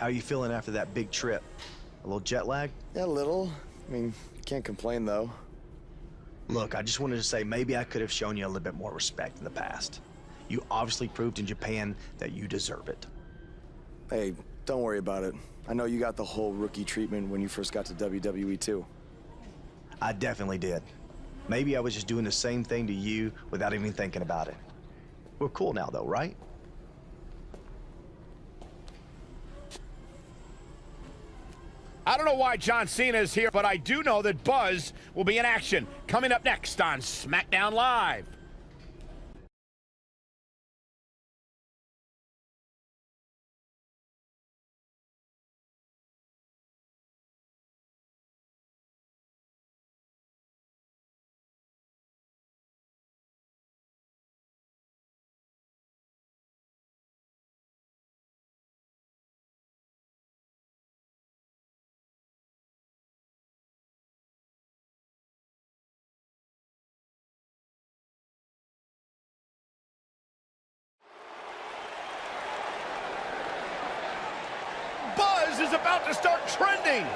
How are you feeling after that big trip? A little jet lag? Yeah, a little. I mean, can't complain, though. Look, I just wanted to say maybe I could have shown you a little bit more respect in the past. You obviously proved in Japan that you deserve it. Hey, don't worry about it. I know you got the whole rookie treatment when you first got to WWE, too. I definitely did. Maybe I was just doing the same thing to you without even thinking about it. We're cool now, though, right? I don't know why John Cena is here, but I do know that Buzz will be in action coming up next on SmackDown Live. Buzz is about to start trending.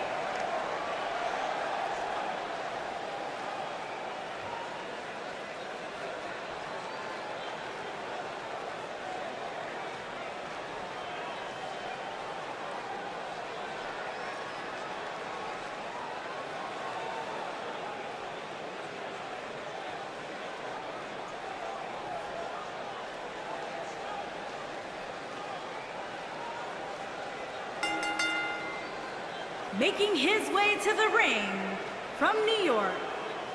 Making his way to the ring from New York,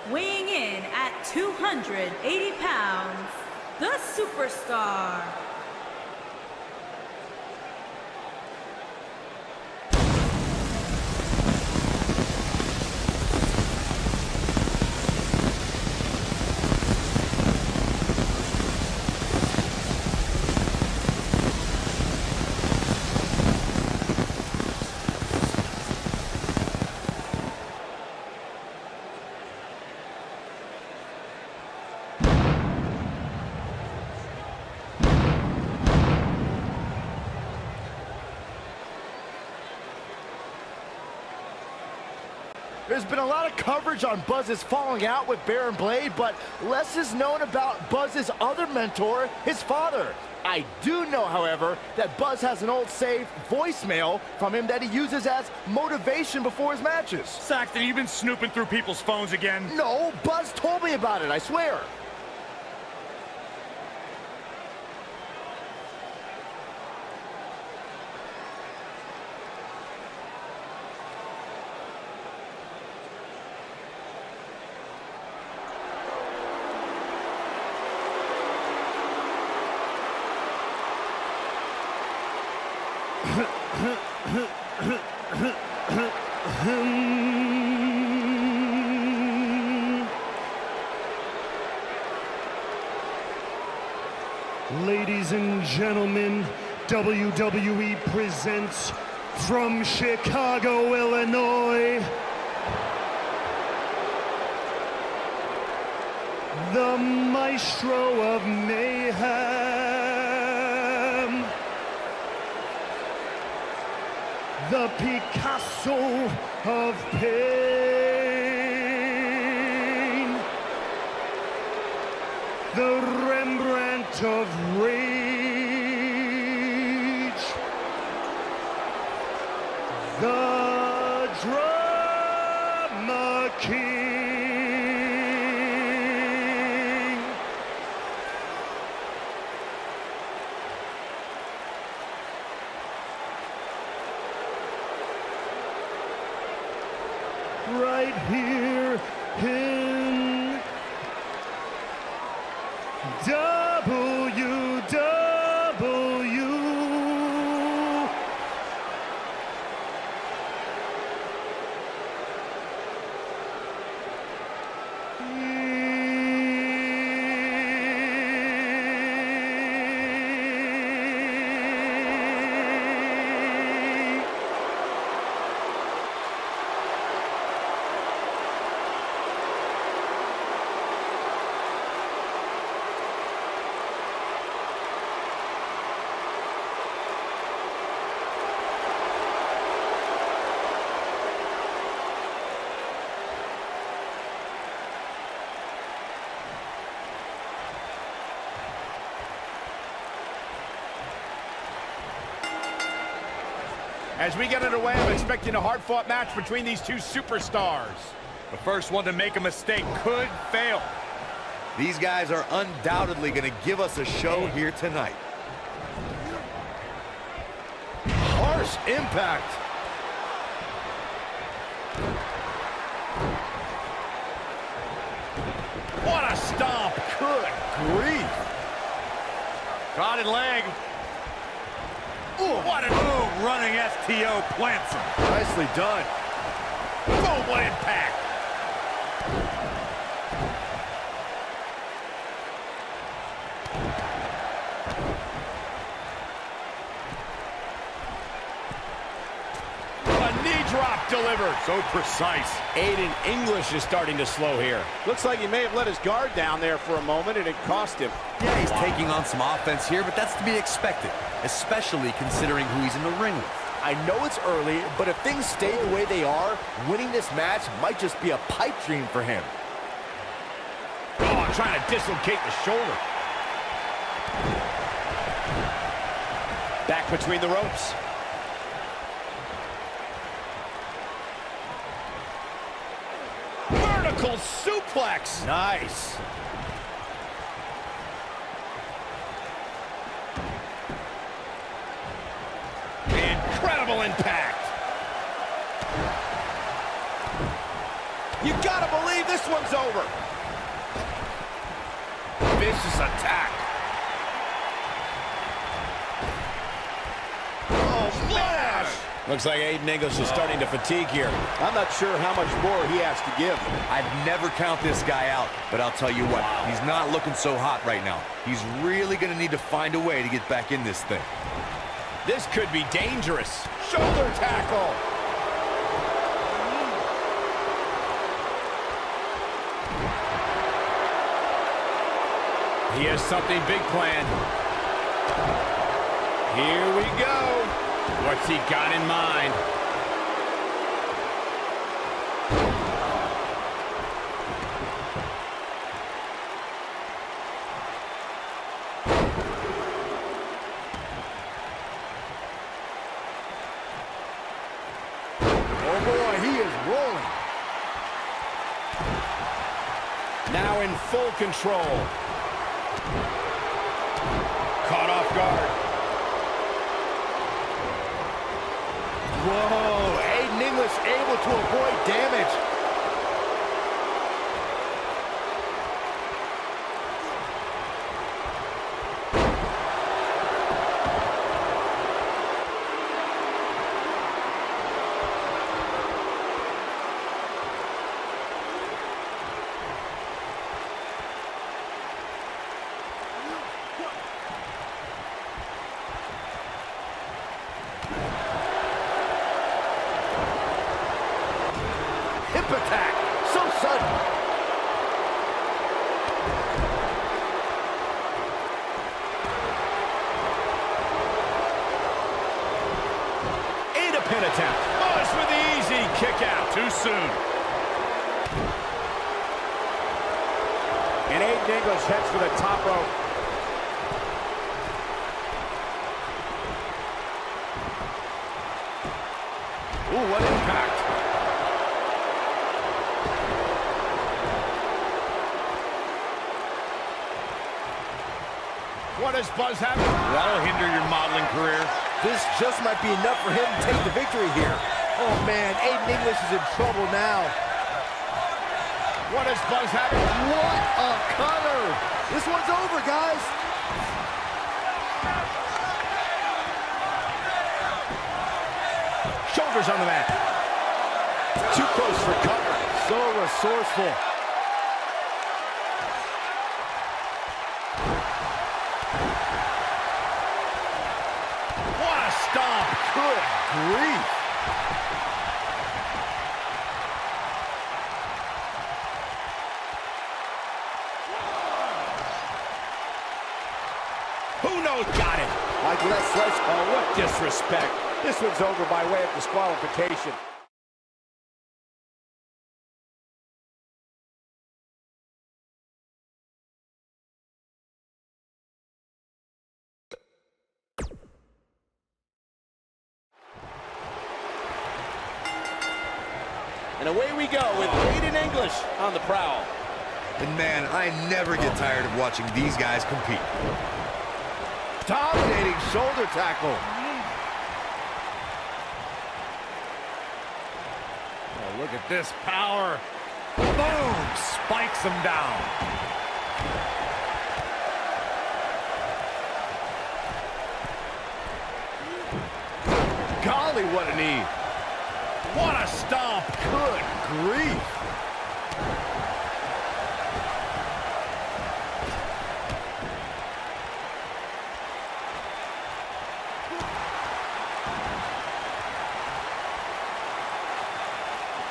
weighing in at 280 pounds, the superstar. There's been a lot of coverage on Buzz's falling out with Baron Blade, but less is known about Buzz's other mentor, his father. I do know, however, that Buzz has an old saved voicemail from him that he uses as motivation before his matches. Saxton, you've been snooping through people's phones again? No, Buzz told me about it, I swear. Ladies and gentlemen, WWE presents from Chicago, Illinois, the Maestro of Mayhem, the Picasso of Pain, the Rembrandt of Rage, the Drama King, right here in As we get underway, I'm expecting a hard-fought match between these two superstars. The first one to make a mistake could fail. These guys are undoubtedly going to give us a show here tonight. Harsh impact. What a stomp. Good grief. Crowded leg. Ooh, what a move. Running STO plants him. Nicely done. Boom, what impact. Drop delivered. So precise. Aiden English is starting to slow here. Looks like he may have let his guard down there for a moment, and it cost him. Yeah, he's taking on some offense here, but that's to be expected, especially considering who he's in the ring with. I know it's early, but if things stay the way they are, winning this match might just be a pipe dream for him. Oh, trying to dislocate the shoulder. Back between the ropes. Vertical suplex. Nice. Incredible impact. You gotta believe this one's over. Vicious attack. Oh, splash! Looks like Aiden English is starting to fatigue here. I'm not sure how much more he has to give. I'd never count this guy out, but I'll tell you what, he's not looking so hot right now. He's really going to need to find a way to get back in this thing. This could be dangerous. Shoulder tackle. He has something big planned. Here we go. What's he got in mind? Oh boy, he is rolling. Now in full control. Caught off guard. Whoa, Aiden English able to avoid damage. Hip attack, so sudden. And a pin attempt. Buzz with the easy kick out. Too soon. And Aiden English heads for the top rope. Ooh, what impact. What does Buzz have? That'll hinder your modeling career. This just might be enough for him to take the victory here. Oh man, Aiden English is in trouble now. What does Buzz have? What a cutter! This one's over, guys. Shoulders on the mat. Too close for cover. So resourceful. What a stomp. Good grief. Who knows? Got it. Like let's Oh, what disrespect. This one's over by way of disqualification. And away we go with Aiden English on the prowl. And man, I never get tired of watching these guys compete. Dominating shoulder tackle. Oh, look at this power. Boom! Spikes him down. Golly, what a knee. What a stomp. Good grief.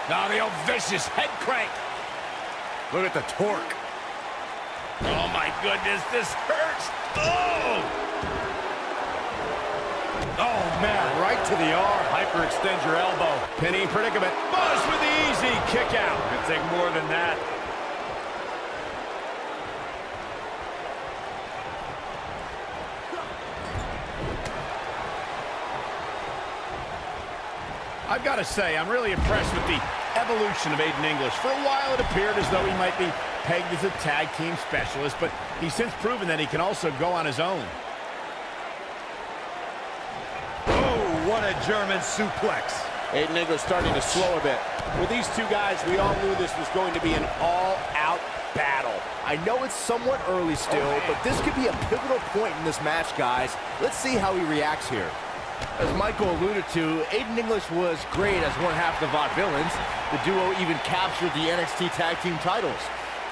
Now the old vicious head crank. Look at the torque. Oh my goodness, this hurts. Oh! Oh man, right to the arm. Hyperextend your elbow. Pinning predicament. Buzz with the easy kick out. Could take more than that. I've got to say, I'm really impressed with the evolution of Aiden English. For a while, it appeared as though he might be pegged as a tag team specialist, but he's since proven that he can also go on his own. Oh, what a German suplex. Aiden English starting to slow a bit. With these two guys, we all knew this was going to be an all-out battle. I know it's somewhat early still, but this could be a pivotal point in this match, guys. Let's see how he reacts here. As Michael alluded to, Aiden English was great as one half of the Vaudevillains. The duo even captured the NXT Tag Team titles.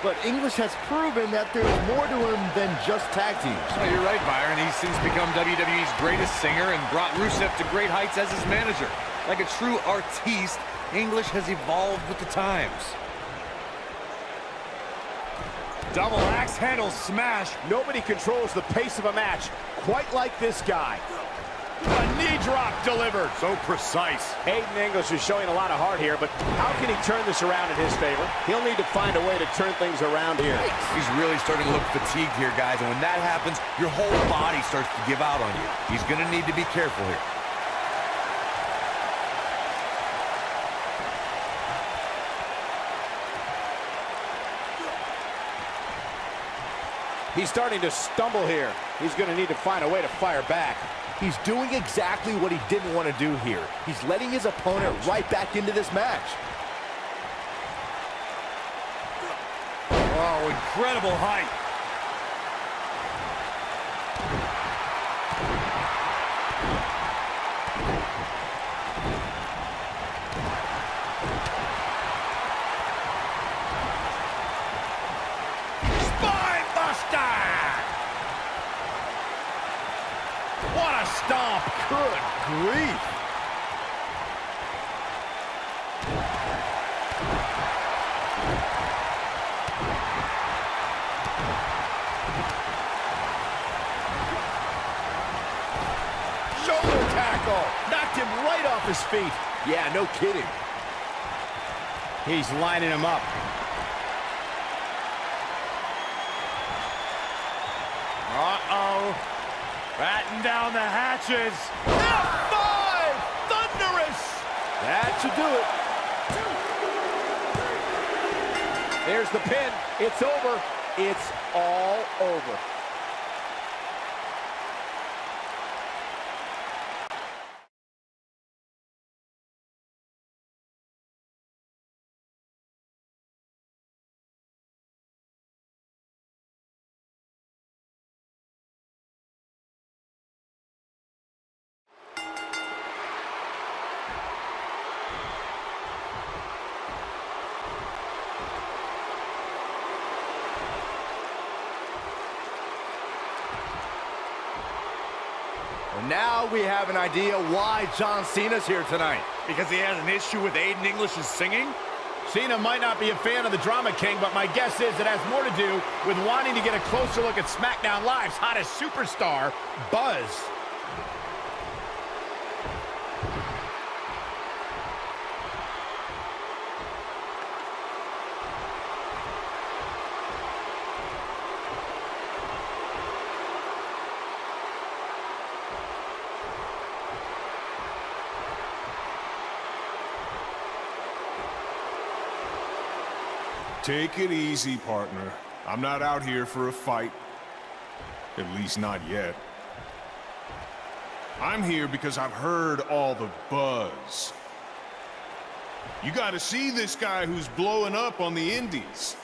But English has proven that there's more to him than just tag teams. Well, you're right, Byron. He's since become WWE's greatest singer and brought Rusev to great heights as his manager. Like a true artiste, English has evolved with the times. Double axe handle smash. Nobody controls the pace of a match quite like this guy. A knee drop delivered. So precise. Aiden English is showing a lot of heart here, but how can he turn this around in his favor? He'll need to find a way to turn things around here. He's really starting to look fatigued here, guys, and when that happens, your whole body starts to give out on you. He's going to need to be careful here. He's starting to stumble here. He's going to need to find a way to fire back. He's doing exactly what he didn't want to do here. He's letting his opponent right back into this match. Oh, incredible height. Spine buster! What a stomp! Good grief. Shoulder tackle! Knocked him right off his feet. Yeah, no kidding. He's lining him up. Uh-oh. Batten down the hatches. F5! Thunderous! That should do it. There's the pin. It's over. It's all over. And now we have an idea why John Cena's here tonight. Because he has an issue with Aiden English's singing? Cena might not be a fan of the Drama King, but my guess is it has more to do with wanting to get a closer look at SmackDown Live's hottest superstar, Buzz. Take it easy, partner. I'm not out here for a fight. At least not yet. I'm here because I've heard all the buzz. You gotta see this guy who's blowing up on the indies.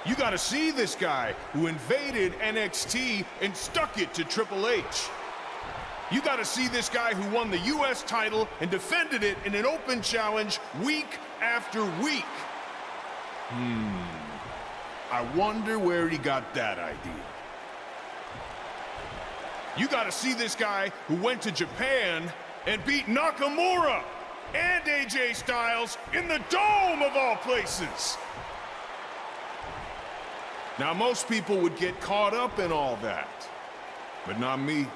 You gotta see this guy who invaded NXT and stuck it to Triple H. You gotta see this guy who won the US title and defended it in an open challenge week after week. I wonder where he got that idea. You gotta see this guy who went to Japan and beat Nakamura and AJ Styles in the Dome of all places. Now, most people would get caught up in all that, but not me.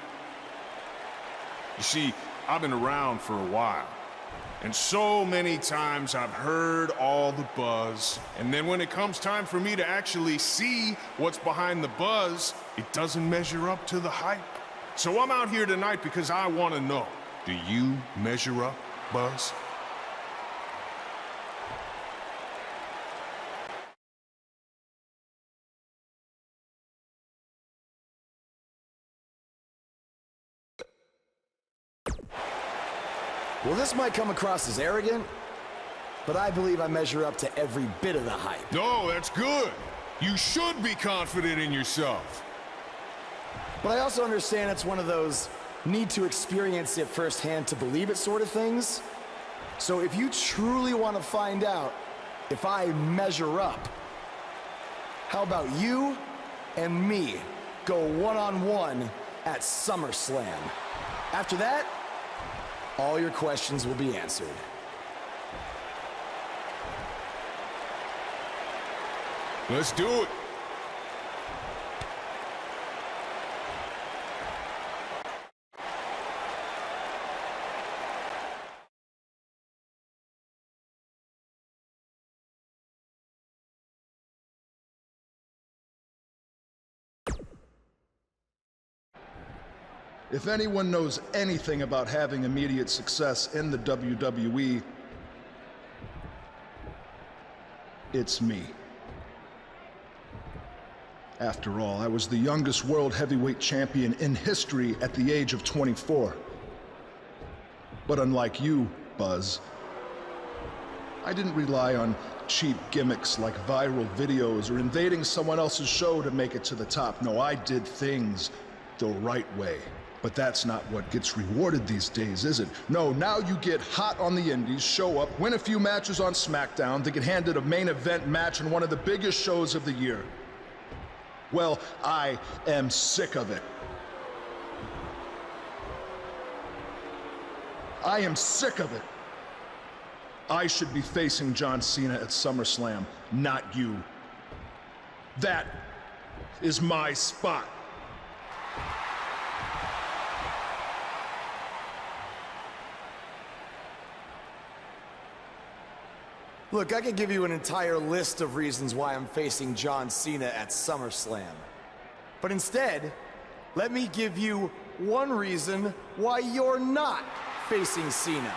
You see, I've been around for a while, and so many times I've heard all the buzz, and then when it comes time for me to actually see what's behind the buzz, it doesn't measure up to the hype. So I'm out here tonight because I want to know, do you measure up, Buzz? Well, this might come across as arrogant, but I believe I measure up to every bit of the hype. No, that's good. You should be confident in yourself. But I also understand it's one of those need to experience it firsthand to believe it sort of things. So if you truly want to find out if I measure up, how about you and me go one-on-one at SummerSlam? After that, all your questions will be answered. Let's do it. If anyone knows anything about having immediate success in the WWE, it's me. After all, I was the youngest world heavyweight champion in history at the age of 24. But unlike you, Buzz, I didn't rely on cheap gimmicks like viral videos or invading someone else's show to make it to the top. No, I did things the right way. But that's not what gets rewarded these days, is it? No, now you get hot on the indies, show up, win a few matches on SmackDown, to get handed a main event match in one of the biggest shows of the year. Well, I am sick of it. I am sick of it. I should be facing John Cena at SummerSlam, not you. That is my spot. Look, I could give you an entire list of reasons why I'm facing John Cena at SummerSlam. But instead, let me give you one reason why you're not facing Cena.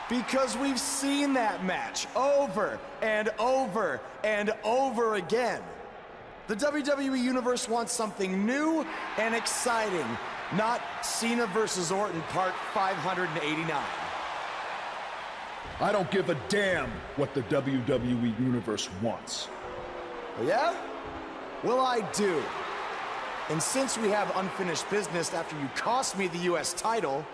Because we've seen that match over and over and over again. The WWE Universe wants something new and exciting, not Cena versus Orton Part 589. I don't give a damn what the WWE Universe wants. Oh, yeah? Well, I do. And since we have unfinished business after you cost me the US title,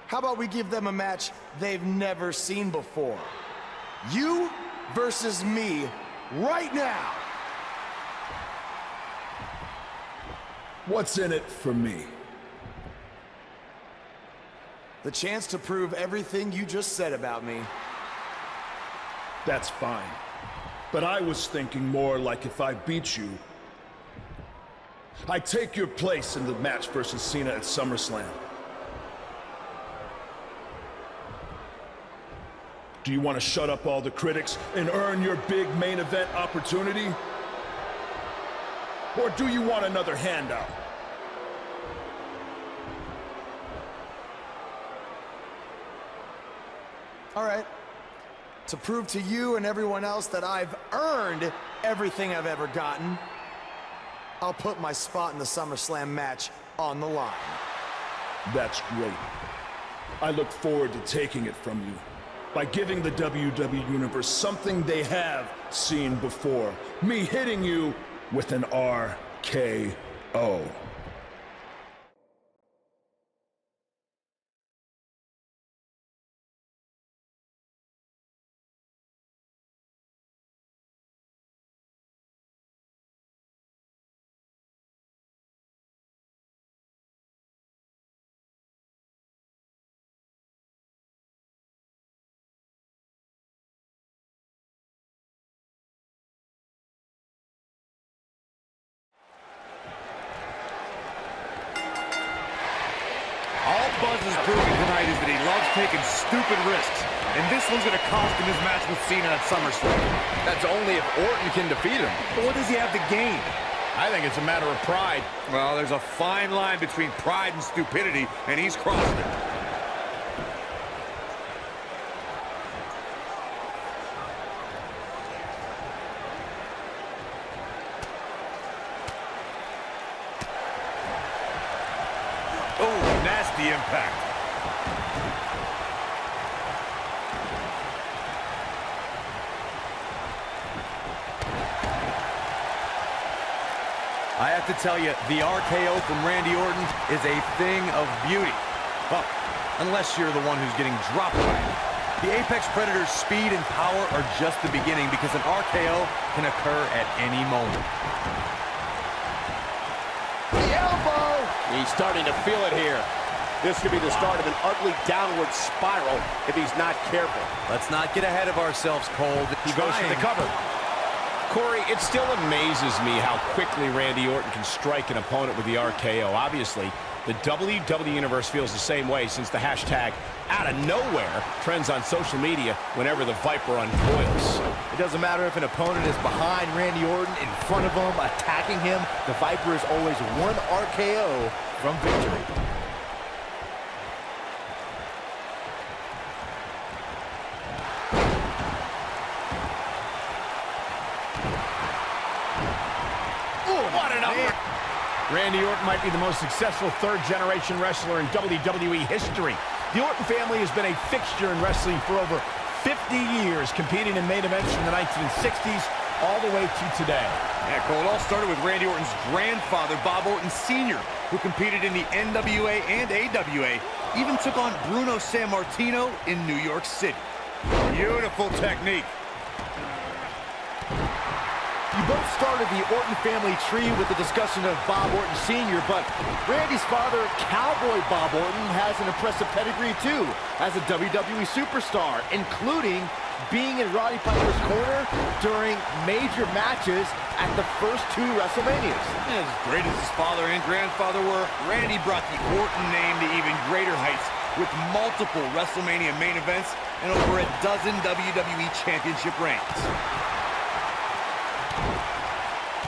how about we give them a match they've never seen before? You versus me right now. What's in it for me? The chance to prove everything you just said about me. That's fine. But I was thinking more like if I beat you, I take your place in the match versus Cena at SummerSlam. Do you want to shut up all the critics and earn your big main event opportunity? Or do you want another handout? All right. To prove to you and everyone else that I've earned everything I've ever gotten, I'll put my spot in the SummerSlam match on the line. That's great. I look forward to taking it from you by giving the WWE Universe something they have seen before. Me hitting you with an RKO. Buzz is proving tonight is that he loves taking stupid risks, and this one's going to cost him his match with Cena at SummerSlam. That's only if Orton can defeat him. But what does he have to gain? I think it's a matter of pride. Well, there's a fine line between pride and stupidity, and he's crossed it. Oh, nasty impact. I have to tell you, the RKO from Randy Orton is a thing of beauty. Well, unless you're the one who's getting dropped by it. The Apex Predator's speed and power are just the beginning because an RKO can occur at any moment. The elbow! He's starting to feel it here. This could be the start of an ugly downward spiral if he's not careful. Let's not get ahead of ourselves, Cole. He goes for the cover. Corey, it still amazes me how quickly Randy Orton can strike an opponent with the RKO. Obviously, the WWE Universe feels the same way since the hashtag out of nowhere trends on social media whenever the Viper uncoils. It doesn't matter if an opponent is behind Randy Orton, in front of him, attacking him. The Viper is always one RKO from victory. Randy Orton might be the most successful third-generation wrestler in WWE history. The Orton family has been a fixture in wrestling for over 50 years, competing in main events from the 1960s all the way to today. Yeah, Cole, it all started with Randy Orton's grandfather, Bob Orton Sr., who competed in the NWA and AWA, even took on Bruno Sammartino in New York City. Beautiful technique. You both started the Orton family tree with the discussion of Bob Orton Sr., but Randy's father, Cowboy Bob Orton, has an impressive pedigree too as a WWE superstar, including being in Roddy Piper's corner during major matches at the first two WrestleManias. As great as his father and grandfather were, Randy brought the Orton name to even greater heights with multiple WrestleMania main events and over a dozen WWE Championship reigns.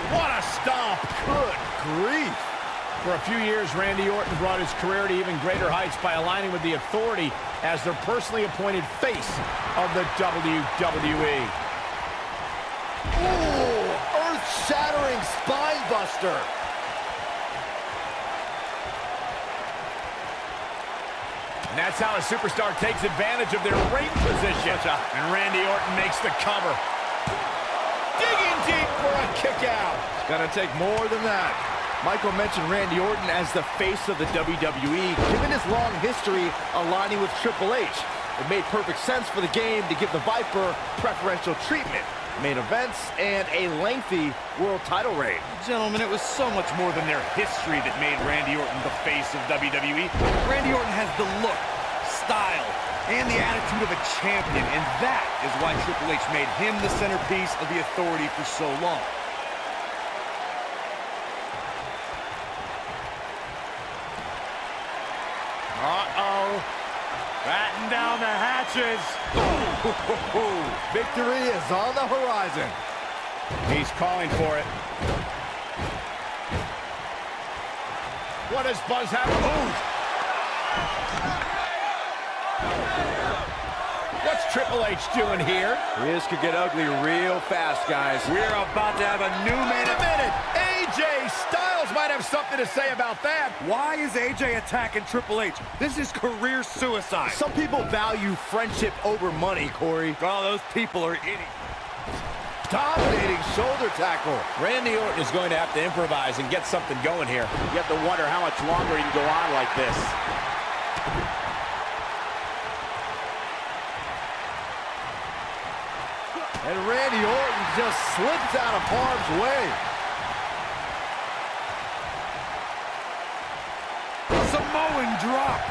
What a stomp! Good grief! For a few years, Randy Orton brought his career to even greater heights by aligning with the Authority as their personally appointed face of the WWE. Ooh, earth-shattering spine buster. And that's how a superstar takes advantage of their ring position. And Randy Orton makes the cover. Digging deep for a kick out. It's gonna take more than that. Michael mentioned Randy Orton as the face of the WWE, given his long history aligning with Triple H. It made perfect sense for the game to give the Viper preferential treatment, main events, and a lengthy world title reign. Gentlemen, it was so much more than their history that made Randy Orton the face of WWE. Randy Orton has the look, style, and the attitude of a champion, and that is why Triple H made him the centerpiece of the Authority for so long. Uh-oh. Batten down the hatches. Victory is on the horizon. He's calling for it. What does Buzz have? Ooh. What's Triple H doing here? This could get ugly real fast, guys. We're about to have a new Wait a minute! AJ Styles might have something to say about that. Why is AJ attacking Triple H? This is career suicide. Some people value friendship over money, Corey. Oh, those people are idiots. Dominating shoulder tackle. Randy Orton is going to have to improvise and get something going here. You have to wonder how much longer he can go on like this. And Randy Orton just slips out of harm's way. Samoan drop.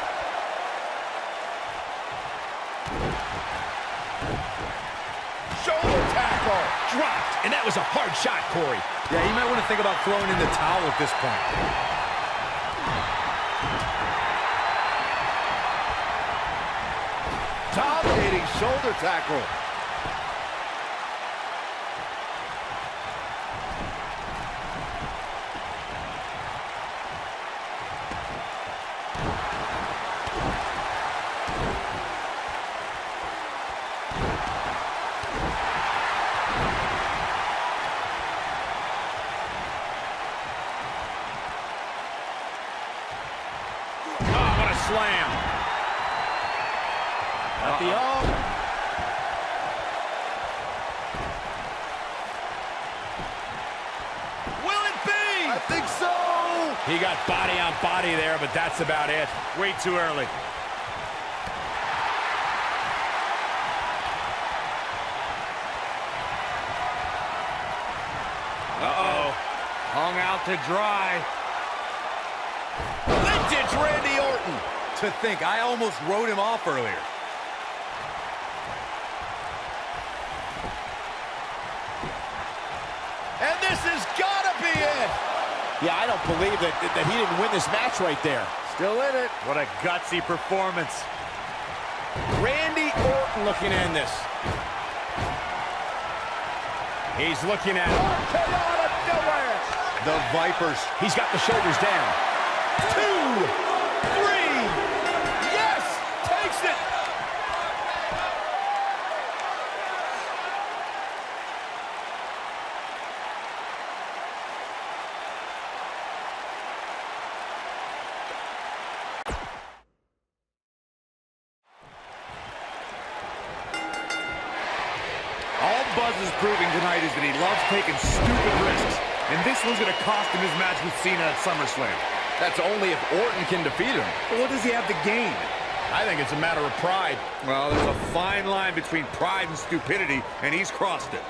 Shoulder tackle dropped, and that was a hard shot, Corey. Yeah, you might want to think about throwing in the towel at this point. Dominating shoulder tackle. Slam. At the arm. Will it be? I think so. He got body on body there, but that's about it. Way too early. Uh-oh. Hung out to dry. Vintage Randy Orton. To think, I almost wrote him off earlier. And this has got to be it. Yeah, I don't believe that he didn't win this match right there. Still in it. What a gutsy performance. Randy Orton looking to end this. He's looking at Came out of nowhere. The Vipers. He's got the shoulders down. 2, 3. Yes! Takes it. All Buzz is proving tonight is that he loves taking stupid risks. And this one's going to cost him his match with Cena at SummerSlam. That's only if Orton can defeat him. But what does he have to gain? I think it's a matter of pride. Well, there's a fine line between pride and stupidity, and he's crossed it.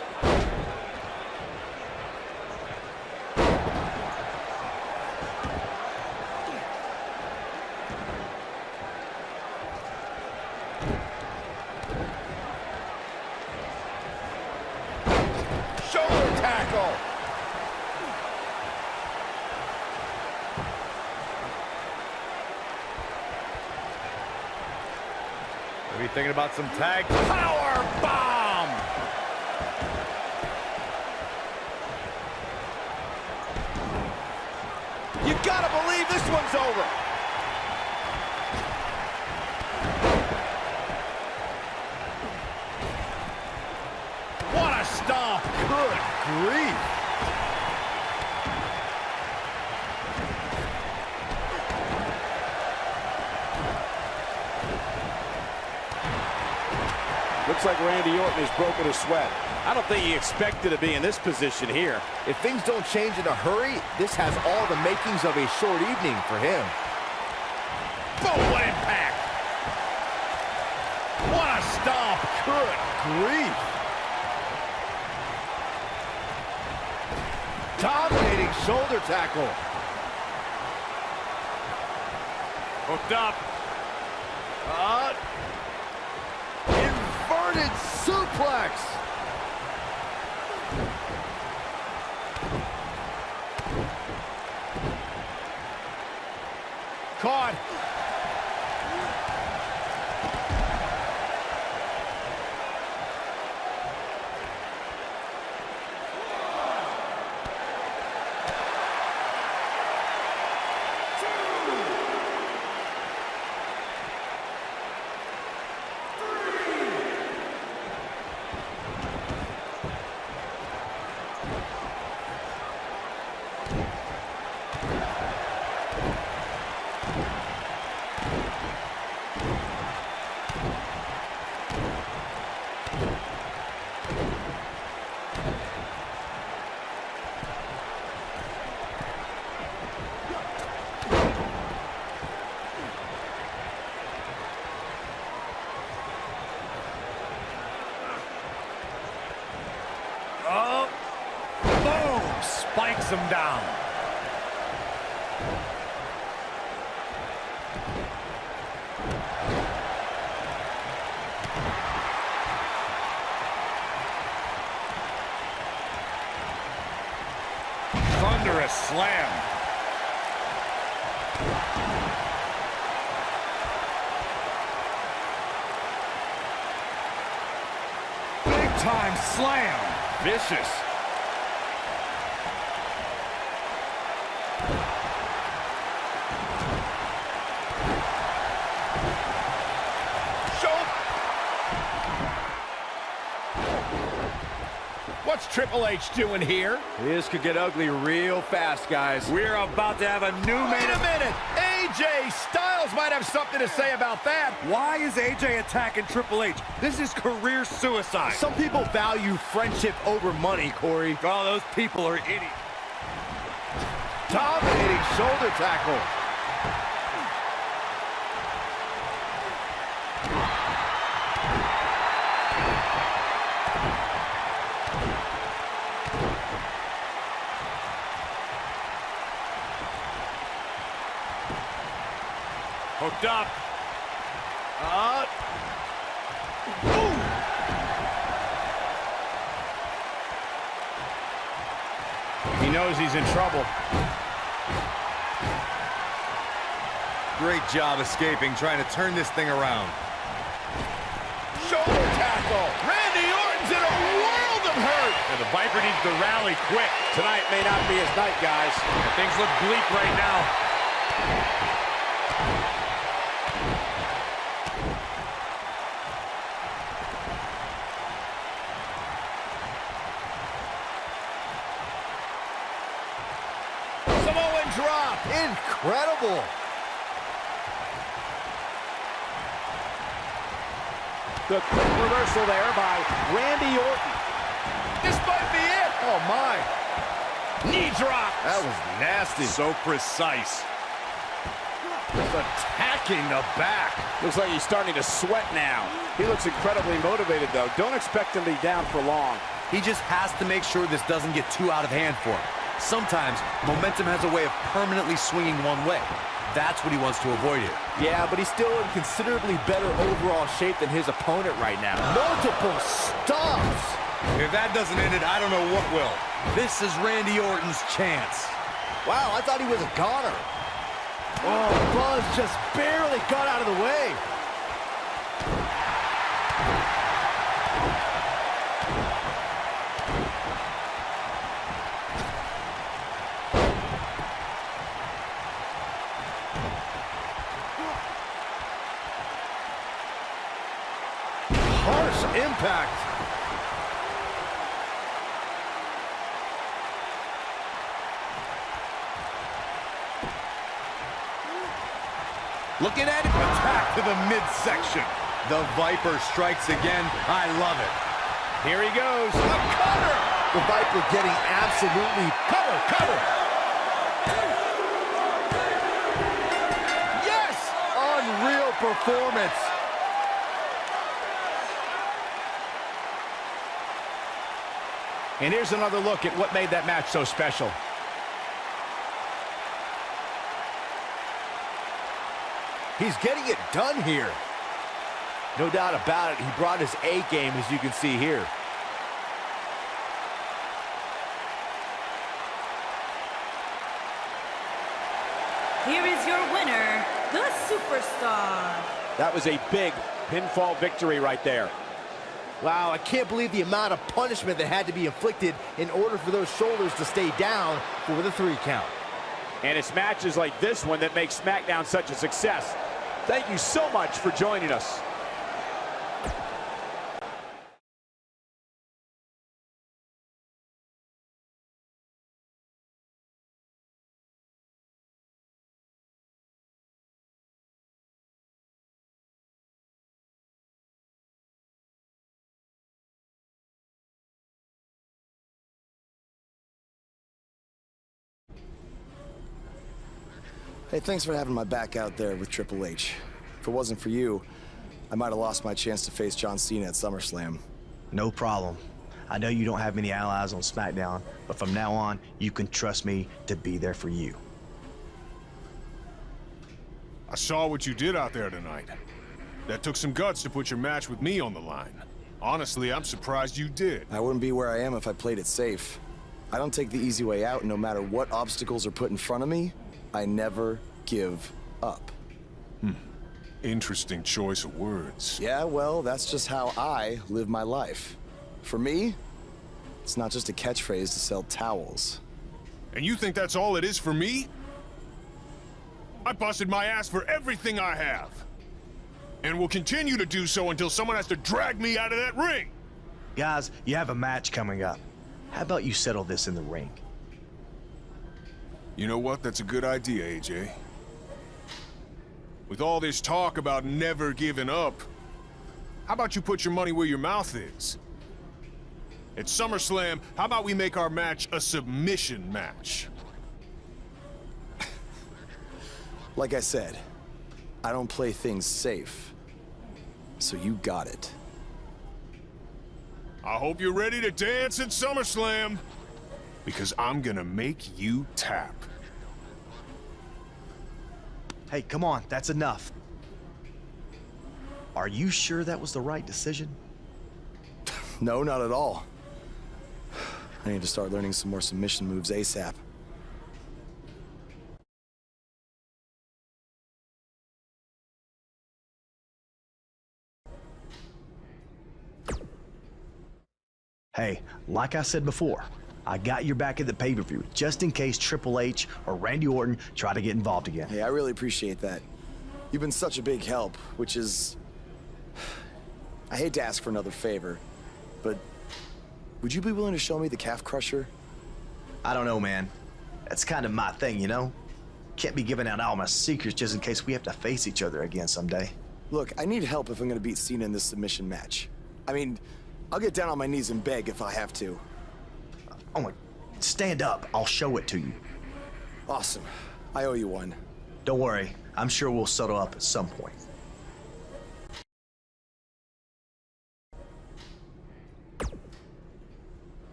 Shoulder tackle. Maybe thinking about some tag. Power bomb. You gotta believe this one's over. What a stomp. Good grief. Looks like Randy Orton has broken a sweat. I don't think he expected to be in this position here. If things don't change in a hurry, this has all the makings of a short evening for him. Boom, what impact. What a stomp. Good grief. Dominating shoulder tackle. Hooked up. Inverted suplex. Caught. lays him down. Thunderous slam. Big time slam. Vicious. What's Triple H doing here? This could get ugly real fast, guys. We're about to have a new main event. Wait a minute! AJ Styles might have something to say about that. Why is AJ attacking Triple H? This is career suicide. Some people value friendship over money, Corey. Oh, those people are idiots. Dominating shoulder tackle. Hooked up. He knows he's in trouble. Great job escaping, trying to turn this thing around. Shoulder tackle. Randy Orton's in a world of hurt. And the Viper needs to rally quick. Tonight may not be his night, guys. And things look bleak right now. Samoan drop. Incredible. The quick reversal there by Randy Orton. This might be it. Oh, my. Knee drop. That was nasty. So precise. Just attacking the back. Looks like he's starting to sweat now. He looks incredibly motivated, though. Don't expect him to be down for long. He just has to make sure this doesn't get too out of hand for him. Sometimes, momentum has a way of permanently swinging one way. That's what he wants to avoid here. Yeah, but he's still in considerably better overall shape than his opponent right now. Multiple stomps. If that doesn't end it, I don't know what will. This is Randy Orton's chance. Wow, I thought he was a goner. Oh, Buzz just barely got out of the way. Harsh impact. Looking at it, attack to the midsection. The Viper strikes again. I love it. Here he goes. A cutter. The Viper getting absolutely cover. Yes. Unreal performance. And here's another look at what made that match so special. He's getting it done here. No doubt about it, he brought his A game, as you can see here. Here is your winner, the Superstar. That was a big pinfall victory right there. Wow, I can't believe the amount of punishment that had to be inflicted in order for those shoulders to stay down for the 3 count. And it's matches like this one that make SmackDown such a success. Thank you so much for joining us. Hey, thanks for having my back out there with Triple H. If it wasn't for you, I might have lost my chance to face John Cena at SummerSlam. No problem. I know you don't have many allies on SmackDown, but from now on, you can trust me to be there for you. I saw what you did out there tonight. That took some guts to put your match with me on the line. Honestly, I'm surprised you did. I wouldn't be where I am if I played it safe. I don't take the easy way out, no matter what obstacles are put in front of me. I never give up. Interesting choice of words. Yeah, well, that's just how I live my life. For me, it's not just a catchphrase to sell towels. And you think that's all it is for me? I busted my ass for everything I have. And will continue to do so until someone has to drag me out of that ring. Guys, you have a match coming up. How about you settle this in the ring? You know what? That's a good idea, AJ. With all this talk about never giving up, how about you put your money where your mouth is? At SummerSlam, how about we make our match a submission match? Like I said, I don't play things safe. So you got it. I hope you're ready to dance at SummerSlam, because I'm gonna make you tap. Hey, come on, that's enough. Are you sure that was the right decision? No, not at all. I need to start learning some more submission moves ASAP. Hey, like I said before, I got your back at the pay-per-view, just in case Triple H or Randy Orton try to get involved again. Hey, I really appreciate that. You've been such a big help, which is... I hate to ask for another favor, but would you be willing to show me the calf crusher? I don't know, man. That's kind of my thing, you know? Can't be giving out all my secrets just in case we have to face each other again someday. Look, I need help if I'm gonna beat Cena in this submission match. I mean, I'll get down on my knees and beg if I have to. Oh my, stand up, I'll show it to you. Awesome. I owe you one. Don't worry, I'm sure we'll settle up at some point.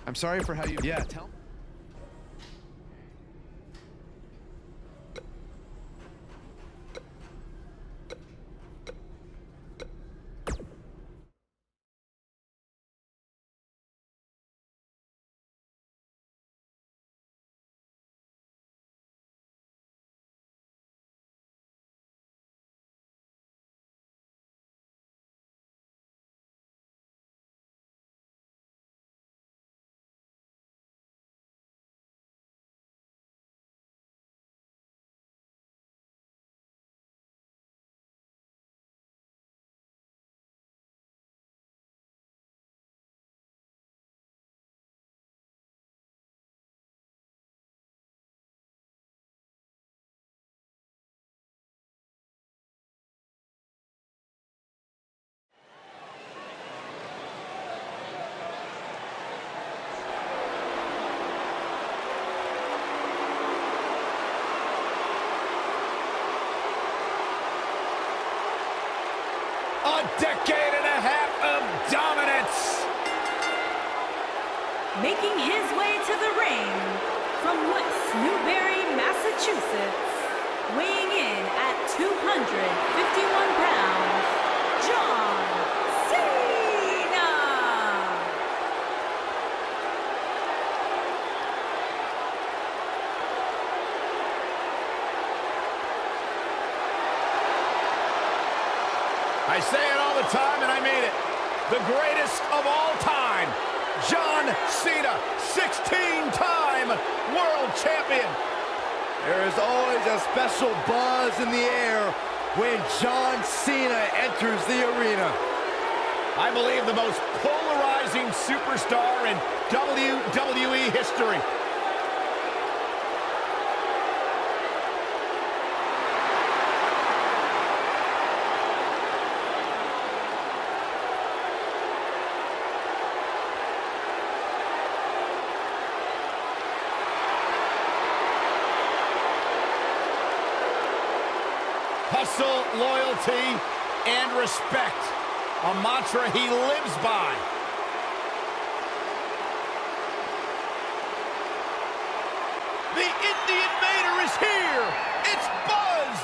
I'm sorry for how you... Yeah, tell me. A decade and a half of dominance. Making his way to the ring from West Newbury, Massachusetts, weighing in at 251 pounds, John Cena. I say it all the time, and I mean it. The greatest of all time, John Cena, 16-time world champion. There is always a special buzz in the air when John Cena enters the arena. I believe the most polarizing superstar in WWE history. Hustle, loyalty, and respect. A mantra he lives by. The Indie Invader is here! It's Buzz!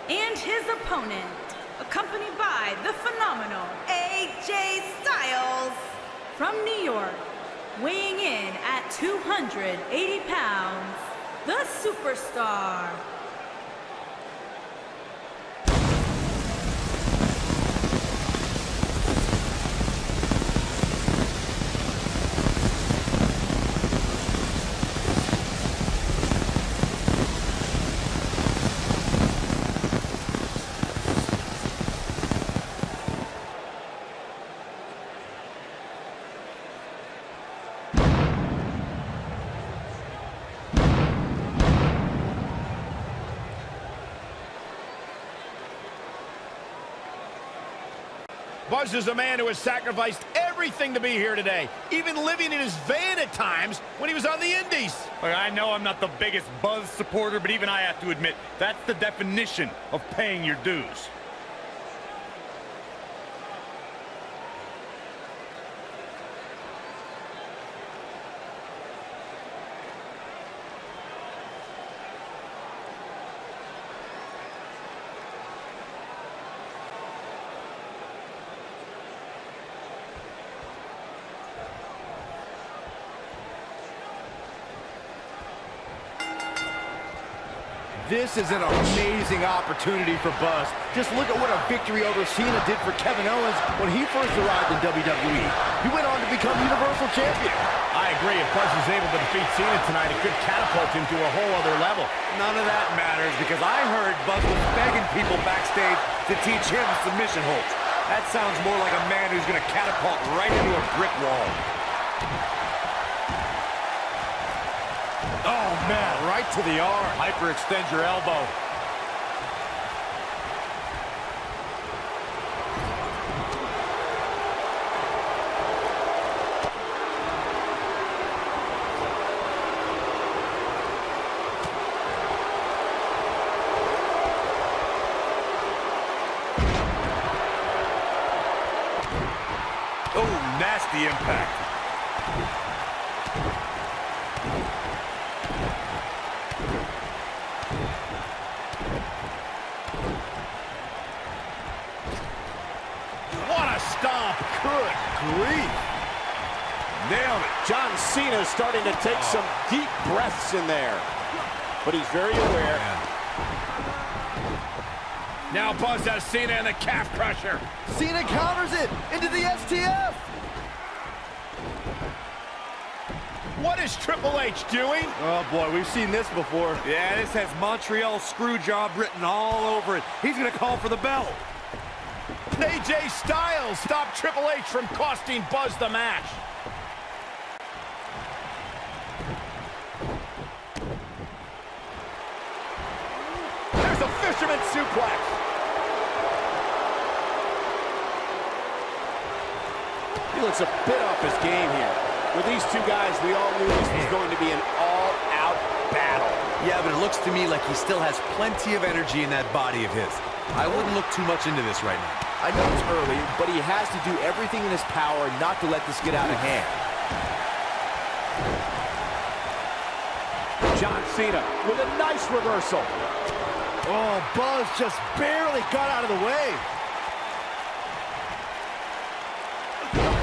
And his opponent, accompanied by the phenomenal AJ Styles from New York, weighing in at 280 pounds, the Superstar. Buzz is a man who has sacrificed everything to be here today, even living in his van at times when he was on the Indies. Look, I know I'm not the biggest Buzz supporter, but even I have to admit, that's the definition of paying your dues. This is an amazing opportunity for Buzz. Just look at what a victory over Cena did for Kevin Owens when he first arrived in WWE. He went on to become Universal Champion. I agree. If Buzz is able to defeat Cena tonight, it could catapult him to a whole other level. None of that matters because I heard Buzz was begging people backstage to teach him submission holds. That sounds more like a man who's going to catapult right into a brick wall. Oh, man, right to the arm. Hyperextend your elbow. Oh, nasty impact. Good grief. Nailed it. John Cena's starting to take some deep breaths in there. But he's very aware. Now Buzz has Cena in the calf crusher. Cena counters it into the STF. What is Triple H doing? Oh, boy, we've seen this before. Yeah, this has Montreal screw job written all over it. He's going to call for the bell. AJ Styles stopped Triple H from costing Buzz the match. There's a fisherman suplex. He looks a bit off his game here. With these two guys, we all knew this was going to be an all-out battle. Yeah, but it looks to me like he still has plenty of energy in that body of his. I wouldn't look too much into this right now. I know it's early, but he has to do everything in his power not to let this get out of hand. John Cena with a nice reversal. Oh, Buzz just barely got out of the way.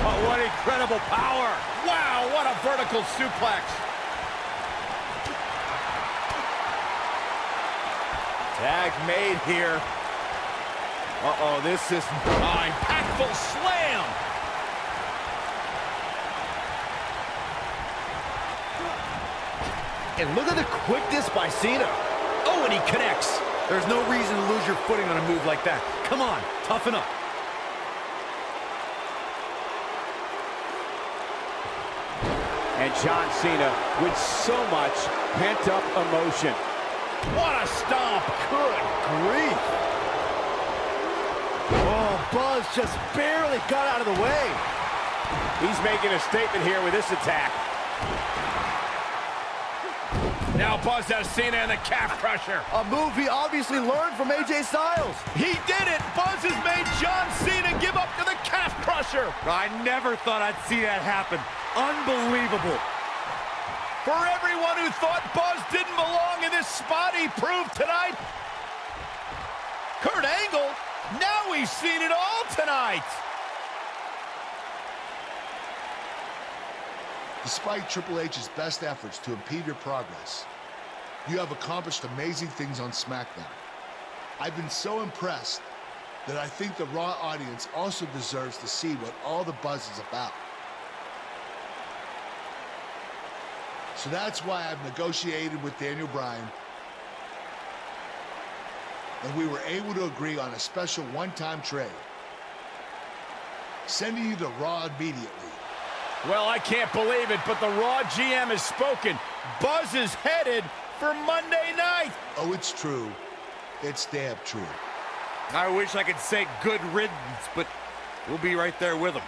Oh, what incredible power. Wow, what a vertical suplex. Tag made here. Uh-oh, this is... impactful slam. And look at the quickness by Cena. Oh, and he connects. There's no reason to lose your footing on a move like that. Come on, toughen up. And John Cena with so much pent-up emotion. What a stomp. Good grief. Buzz just barely got out of the way. He's making a statement here with this attack. Now Buzz has Cena in the calf crusher. A move he obviously learned from AJ Styles. He did it! Buzz has made John Cena give up to the calf crusher. I never thought I'd see that happen. Unbelievable. For everyone who thought Buzz didn't belong in this spot, he proved tonight. Kurt Angle, now we've seen it all tonight. Despite Triple H's best efforts to impede your progress, you have accomplished amazing things on SmackDown. I've been so impressed that I think the Raw audience also deserves to see what all the buzz is about. So that's why I've negotiated with Daniel Bryan, and we were able to agree on a special one-time trade, sending you to Raw immediately. Well, I can't believe it, but the Raw GM has spoken. Buzz is headed for Monday night. Oh, it's true. It's damn true. I wish I could say good riddance, but we'll be right there with him.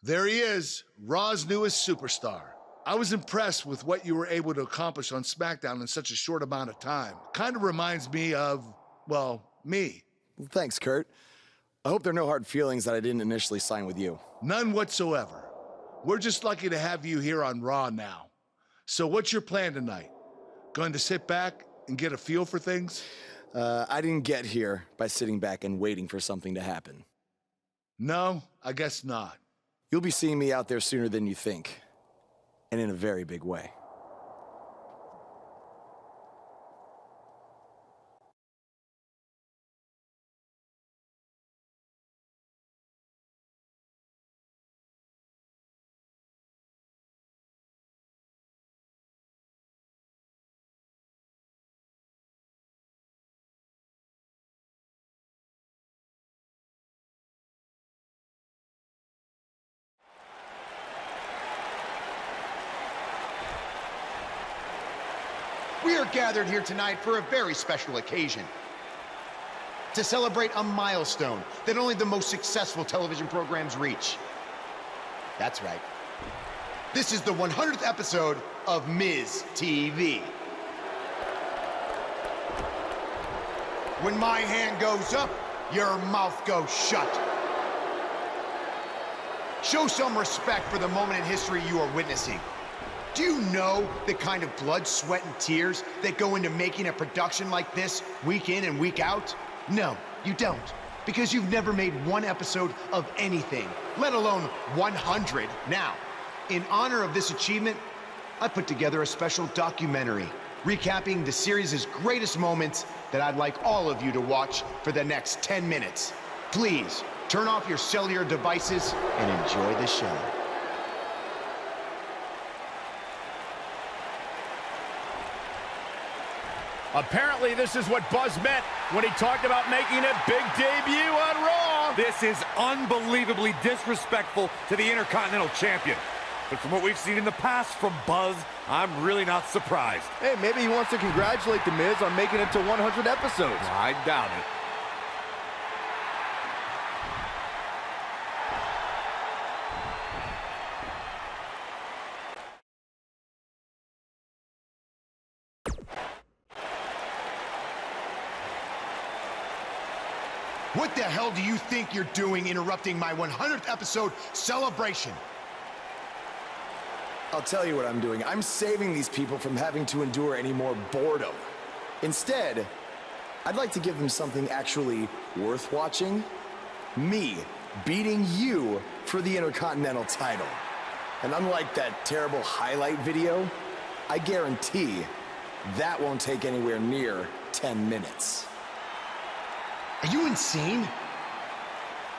There he is, Raw's newest superstar. I was impressed with what you were able to accomplish on SmackDown in such a short amount of time. Kind of reminds me of, well, me. Well, thanks, Kurt. I hope there are no hard feelings that I didn't initially sign with you. None whatsoever. We're just lucky to have you here on Raw now. So what's your plan tonight? Going to sit back and get a feel for things? I didn't get here by sitting back and waiting for something to happen. No, I guess not. You'll be seeing me out there sooner than you think, and in a very big way. We are gathered here tonight for a very special occasion. To celebrate a milestone that only the most successful television programs reach. That's right. This is the 100th episode of Miz TV. When my hand goes up, your mouth goes shut. Show some respect for the moment in history you are witnessing. Do you know the kind of blood, sweat, and tears that go into making a production like this week in and week out? No, you don't. Because you've never made one episode of anything, let alone 100. Now, in honor of this achievement, I put together a special documentary recapping the series' greatest moments that I'd like all of you to watch for the next 10 minutes. Please, turn off your cellular devices and enjoy the show. Apparently, this is what Buzz meant when he talked about making a big debut on Raw. This is unbelievably disrespectful to the Intercontinental Champion. But from what we've seen in the past from Buzz, I'm really not surprised. Hey, maybe he wants to congratulate The Miz on making it to 100 episodes. I doubt it. What the hell do you think you're doing interrupting my 100th episode celebration? I'll tell you what I'm doing. I'm saving these people from having to endure any more boredom. Instead, I'd like to give them something actually worth watching. Me beating you for the Intercontinental title. And unlike that terrible highlight video, I guarantee that won't take anywhere near 10 minutes. Are you insane?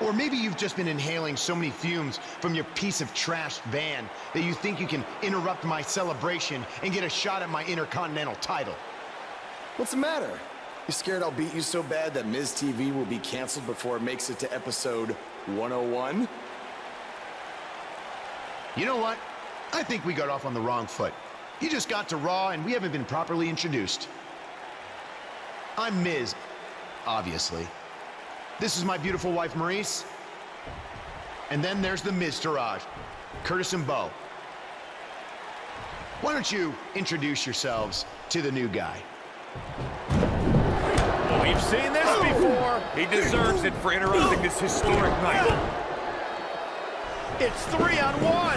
Or maybe you've just been inhaling so many fumes from your piece of trash van that you think you can interrupt my celebration and get a shot at my Intercontinental title. What's the matter? You scared I'll beat you so bad that Miz TV will be canceled before it makes it to episode 101? You know what? I think we got off on the wrong foot. You just got to Raw and we haven't been properly introduced. I'm Miz, obviously. This is my beautiful wife, Maurice. And then there's the Miztourage, Curtis and Bo. Why don't you introduce yourselves to the new guy? We've seen this before. He deserves it for interrupting this historic night. It's 3-on-1.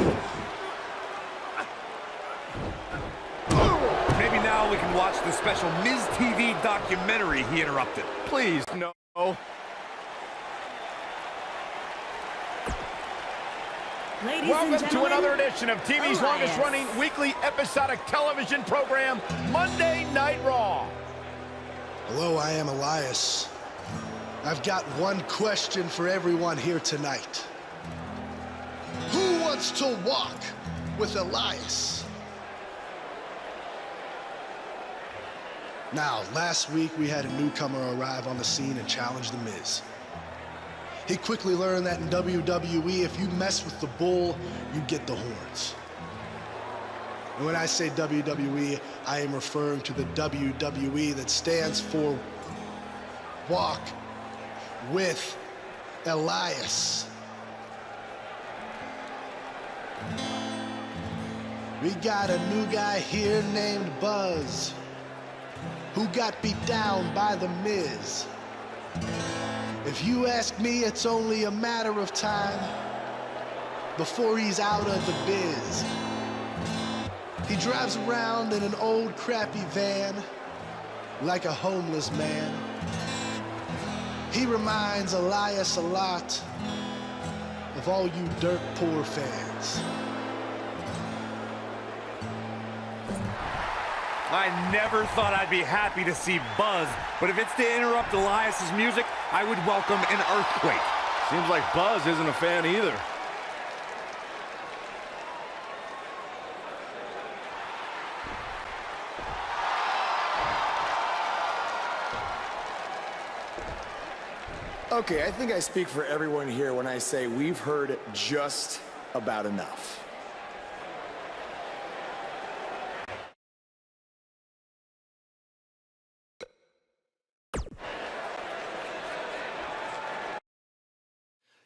Maybe now we can watch the special Miz TV documentary he interrupted. Please, no. Ladies Welcome and to gentlemen, another edition of TV's Elias. longest-running weekly episodic television program, Monday Night Raw. Hello, I am Elias. I've got one question for everyone here tonight. Who wants to walk with Elias? Now, last week we had a newcomer arrive on the scene and challenge The Miz. He quickly learned that in WWE, if you mess with the bull, you get the horns. And when I say WWE, I am referring to the WWE that stands for Walk with Elias. We got a new guy here named Buzz, who got beat down by The Miz. If you ask me, it's only a matter of time before he's out of the biz. He drives around in an old crappy van like a homeless man. He reminds Elias a lot of all you dirt poor fans. I never thought I'd be happy to see Buzz, but if it's to interrupt Elias's music, I would welcome an earthquake. Seems like Buzz isn't a fan either. Okay, I think I speak for everyone here when I say we've heard just about enough.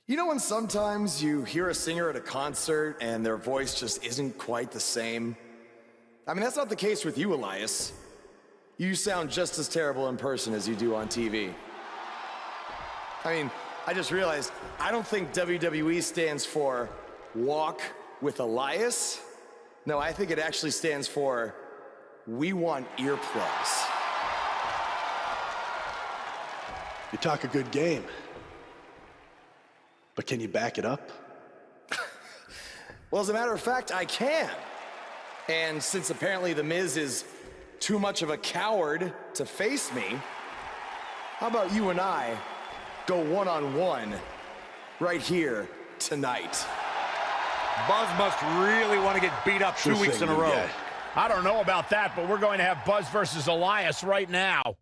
You know when sometimes you hear a singer at a concert and their voice just isn't quite the same? I mean, that's not the case with you, Elias. You sound just as terrible in person as you do on TV. I mean, I just realized, I don't think WWE stands for Walk with Elias. No, I think it actually stands for We Want Earplugs. You talk a good game, but can you back it up? Well, as a matter of fact, I can. And since apparently The Miz is too much of a coward to face me, how about you and I go one-on-one right here tonight? Buzz must really want to get beat up 2 weeks in a row. I don't know about that, but we're going to have Buzz versus Elias right now.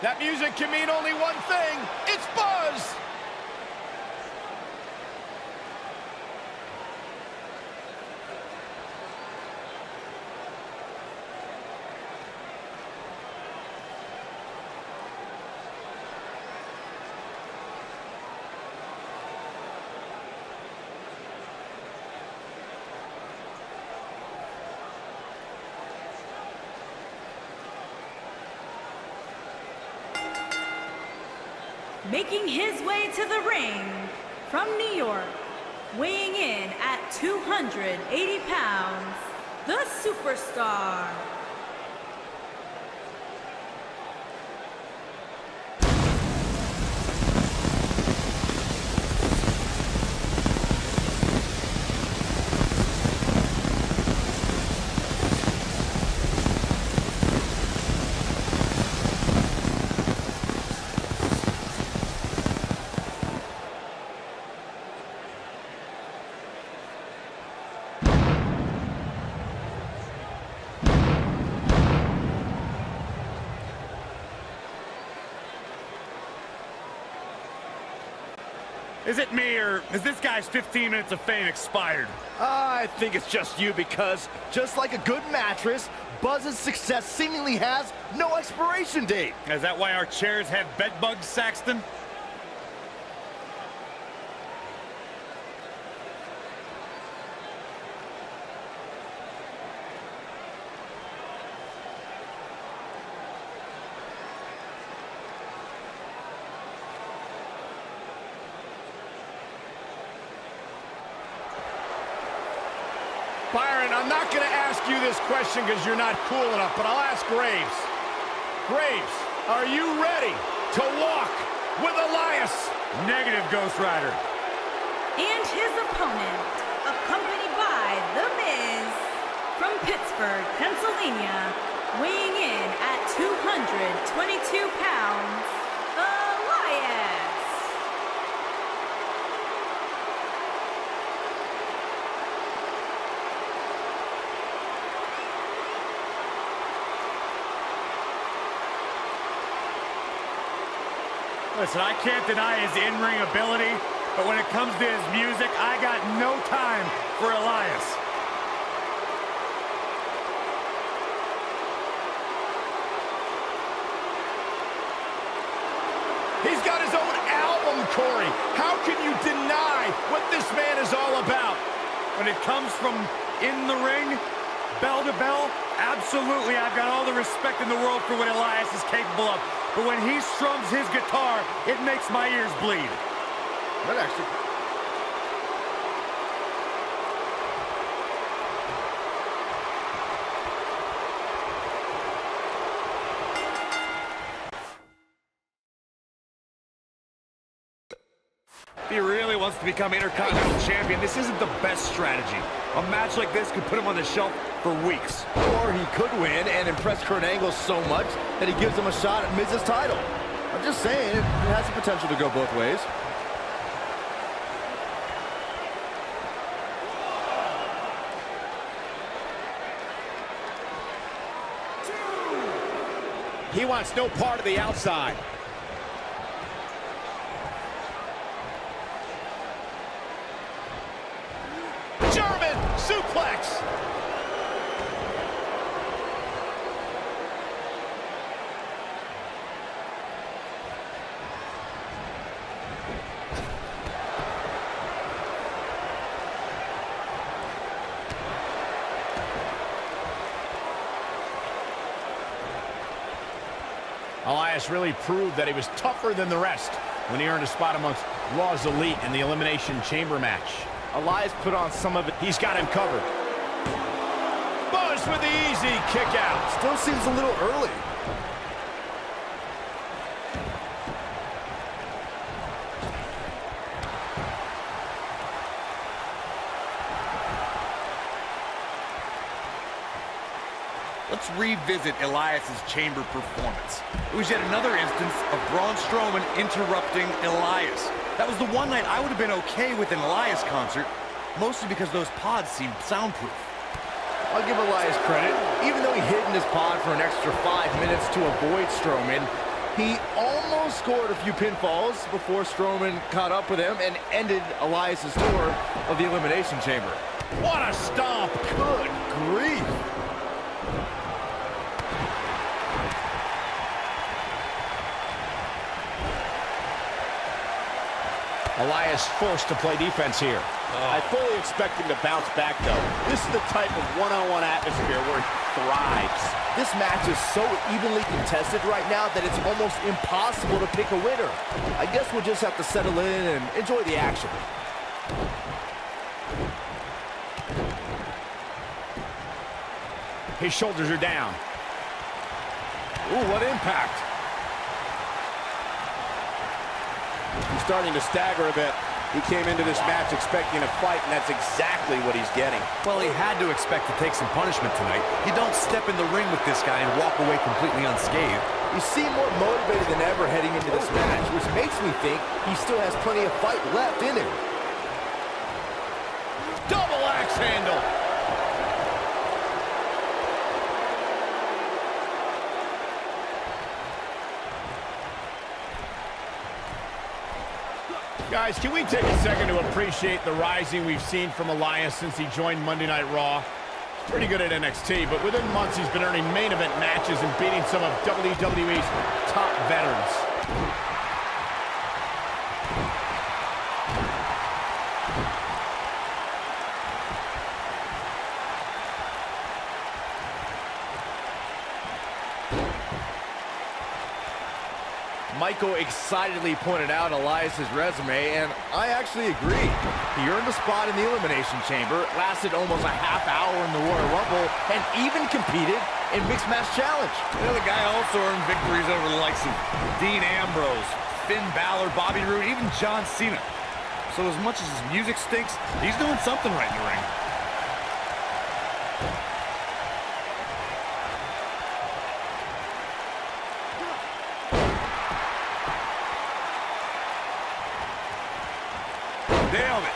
That music can mean only one thing. It's Buzz! Making his way to the ring from New York, weighing in at 280 pounds, the Superstar. Is it me, or is this guy's 15 minutes of fame expired? I think it's just you, because just like a good mattress, Buzz's success seemingly has no expiration date. Is that why our chairs have bed bugs, Saxton? Byron, I'm not going to ask you this question because you're not cool enough, but I'll ask Graves. Graves, are you ready to walk with Elias? Negative, Ghost Rider. And his opponent, accompanied by The Miz, from Pittsburgh, Pennsylvania, weighing in at 222 pounds, Elias. Listen, I can't deny his in-ring ability, but when it comes to his music, I got no time for Elias. He's got his own album, Corey. How can you deny what this man is all about? When it comes from in the ring, bell to bell, absolutely, I've got all the respect in the world for what Elias is capable of. But when he strums his guitar, it makes my ears bleed. That actually... If he really wants to become Intercontinental Champion, this isn't the best strategy. A match like this could put him on the shelf for weeks. Or he could win and impress Kurt Angle so much that he gives him a shot at Miz's title. I'm just saying, it has the potential to go both ways. He wants no part of the outside. German suplex. Elias really proved that he was tougher than the rest when he earned a spot amongst Raw's Elite in the Elimination Chamber match. Elias put on some of it. He's got him covered. Buzz with the easy kick out. Still seems a little early. Let's revisit Elias's chamber performance. It was yet another instance of Braun Strowman interrupting Elias. That was the one night I would have been okay with an Elias concert, mostly because those pods seemed soundproof. I'll give Elias credit. Even though he hid in his pod for an extra 5 minutes to avoid Strowman, He almost scored a few pinfalls before Strowman caught up with him and ended Elias's tour of the Elimination Chamber. What a stomp! Good grief! Elias forced to play defense here. I fully expect him to bounce back, though. This is the type of one-on-one atmosphere where he thrives. This match is so evenly contested right now that it's almost impossible to pick a winner. I guess we'll just have to settle in and enjoy the action. His shoulders are down. Ooh, what impact. He's starting to stagger a bit. He came into this match expecting a fight, and that's exactly what he's getting. Well, he had to expect to take some punishment tonight. You don't step in the ring with this guy and walk away completely unscathed. You seem more motivated than ever heading into this match, which makes me think he still has plenty of fight left in him. Double axe handle. Guys, can we take a second to appreciate the rising we've seen from Elias since he joined Monday Night Raw? He's pretty good at NXT, but within months he's been earning main event matches and beating some of WWE's top veterans. Michael excitedly pointed out Elias's resume, and I actually agree. He earned a spot in the Elimination Chamber, lasted almost a half hour in the Royal Rumble, and even competed in Mixed Match Challenge. You know, the guy also earned victories over the likes of Dean Ambrose, Finn Balor, Bobby Roode, even John Cena. So as much as his music stinks, he's doing something right in the ring. Nailed it.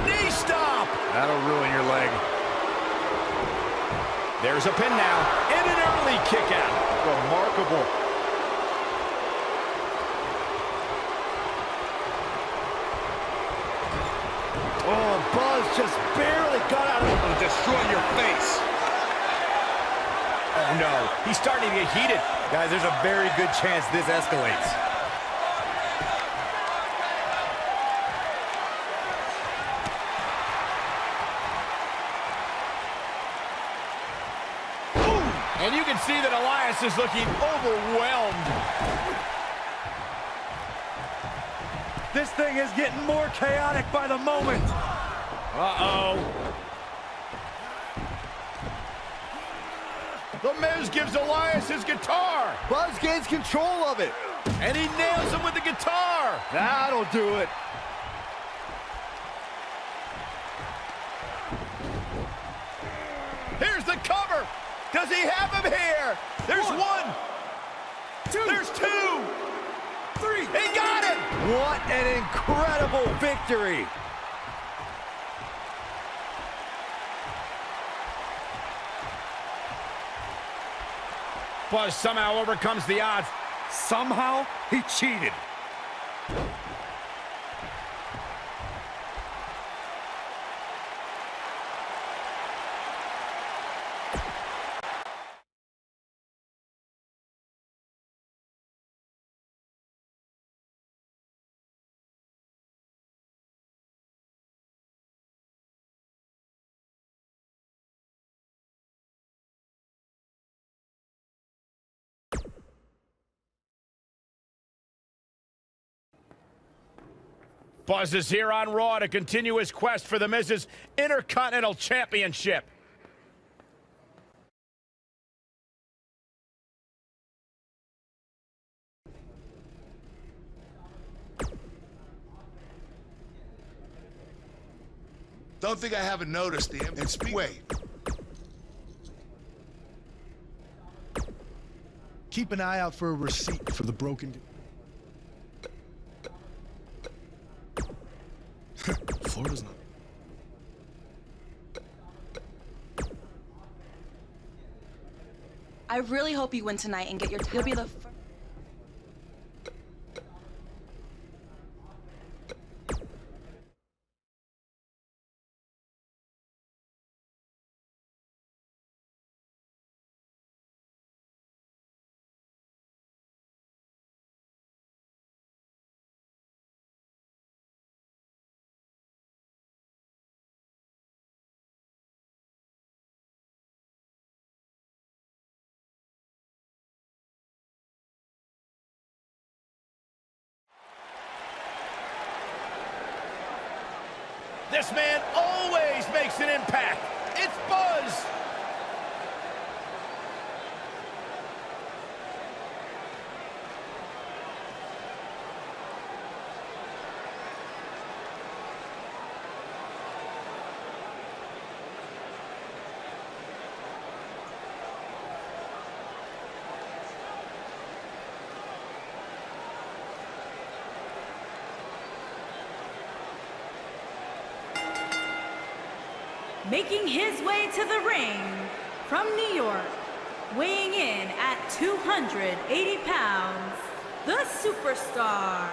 Knee stomp! That'll ruin your leg. There's a pin now, and an early kick out. Remarkable. Oh, Buzz just barely got out of it. It'll destroy your face. Oh no, he's starting to get heated. Guys, there's a very good chance this escalates. And you can see that Elias is looking overwhelmed. This thing is getting more chaotic by the moment. Uh-oh. The Miz gives Elias his guitar. Buzz gains control of it. And he nails him with the guitar. That'll do it. Here's the cover. Does he have him here? There's one. There's two. Three. He got him. What an incredible victory. Buzz somehow overcomes the odds. Somehow, he cheated. Buzz is here on Raw to continue his quest for the Miz's Intercontinental Championship. Don't think I haven't noticed the empty. Wait. Keep an eye out for a receipt for the broken... Florida's not. I really hope you win tonight and get your. You'll be the first. This man always makes an impact. It's Buzz. Making his way to the ring from New York, weighing in at 280 pounds, the Superstar.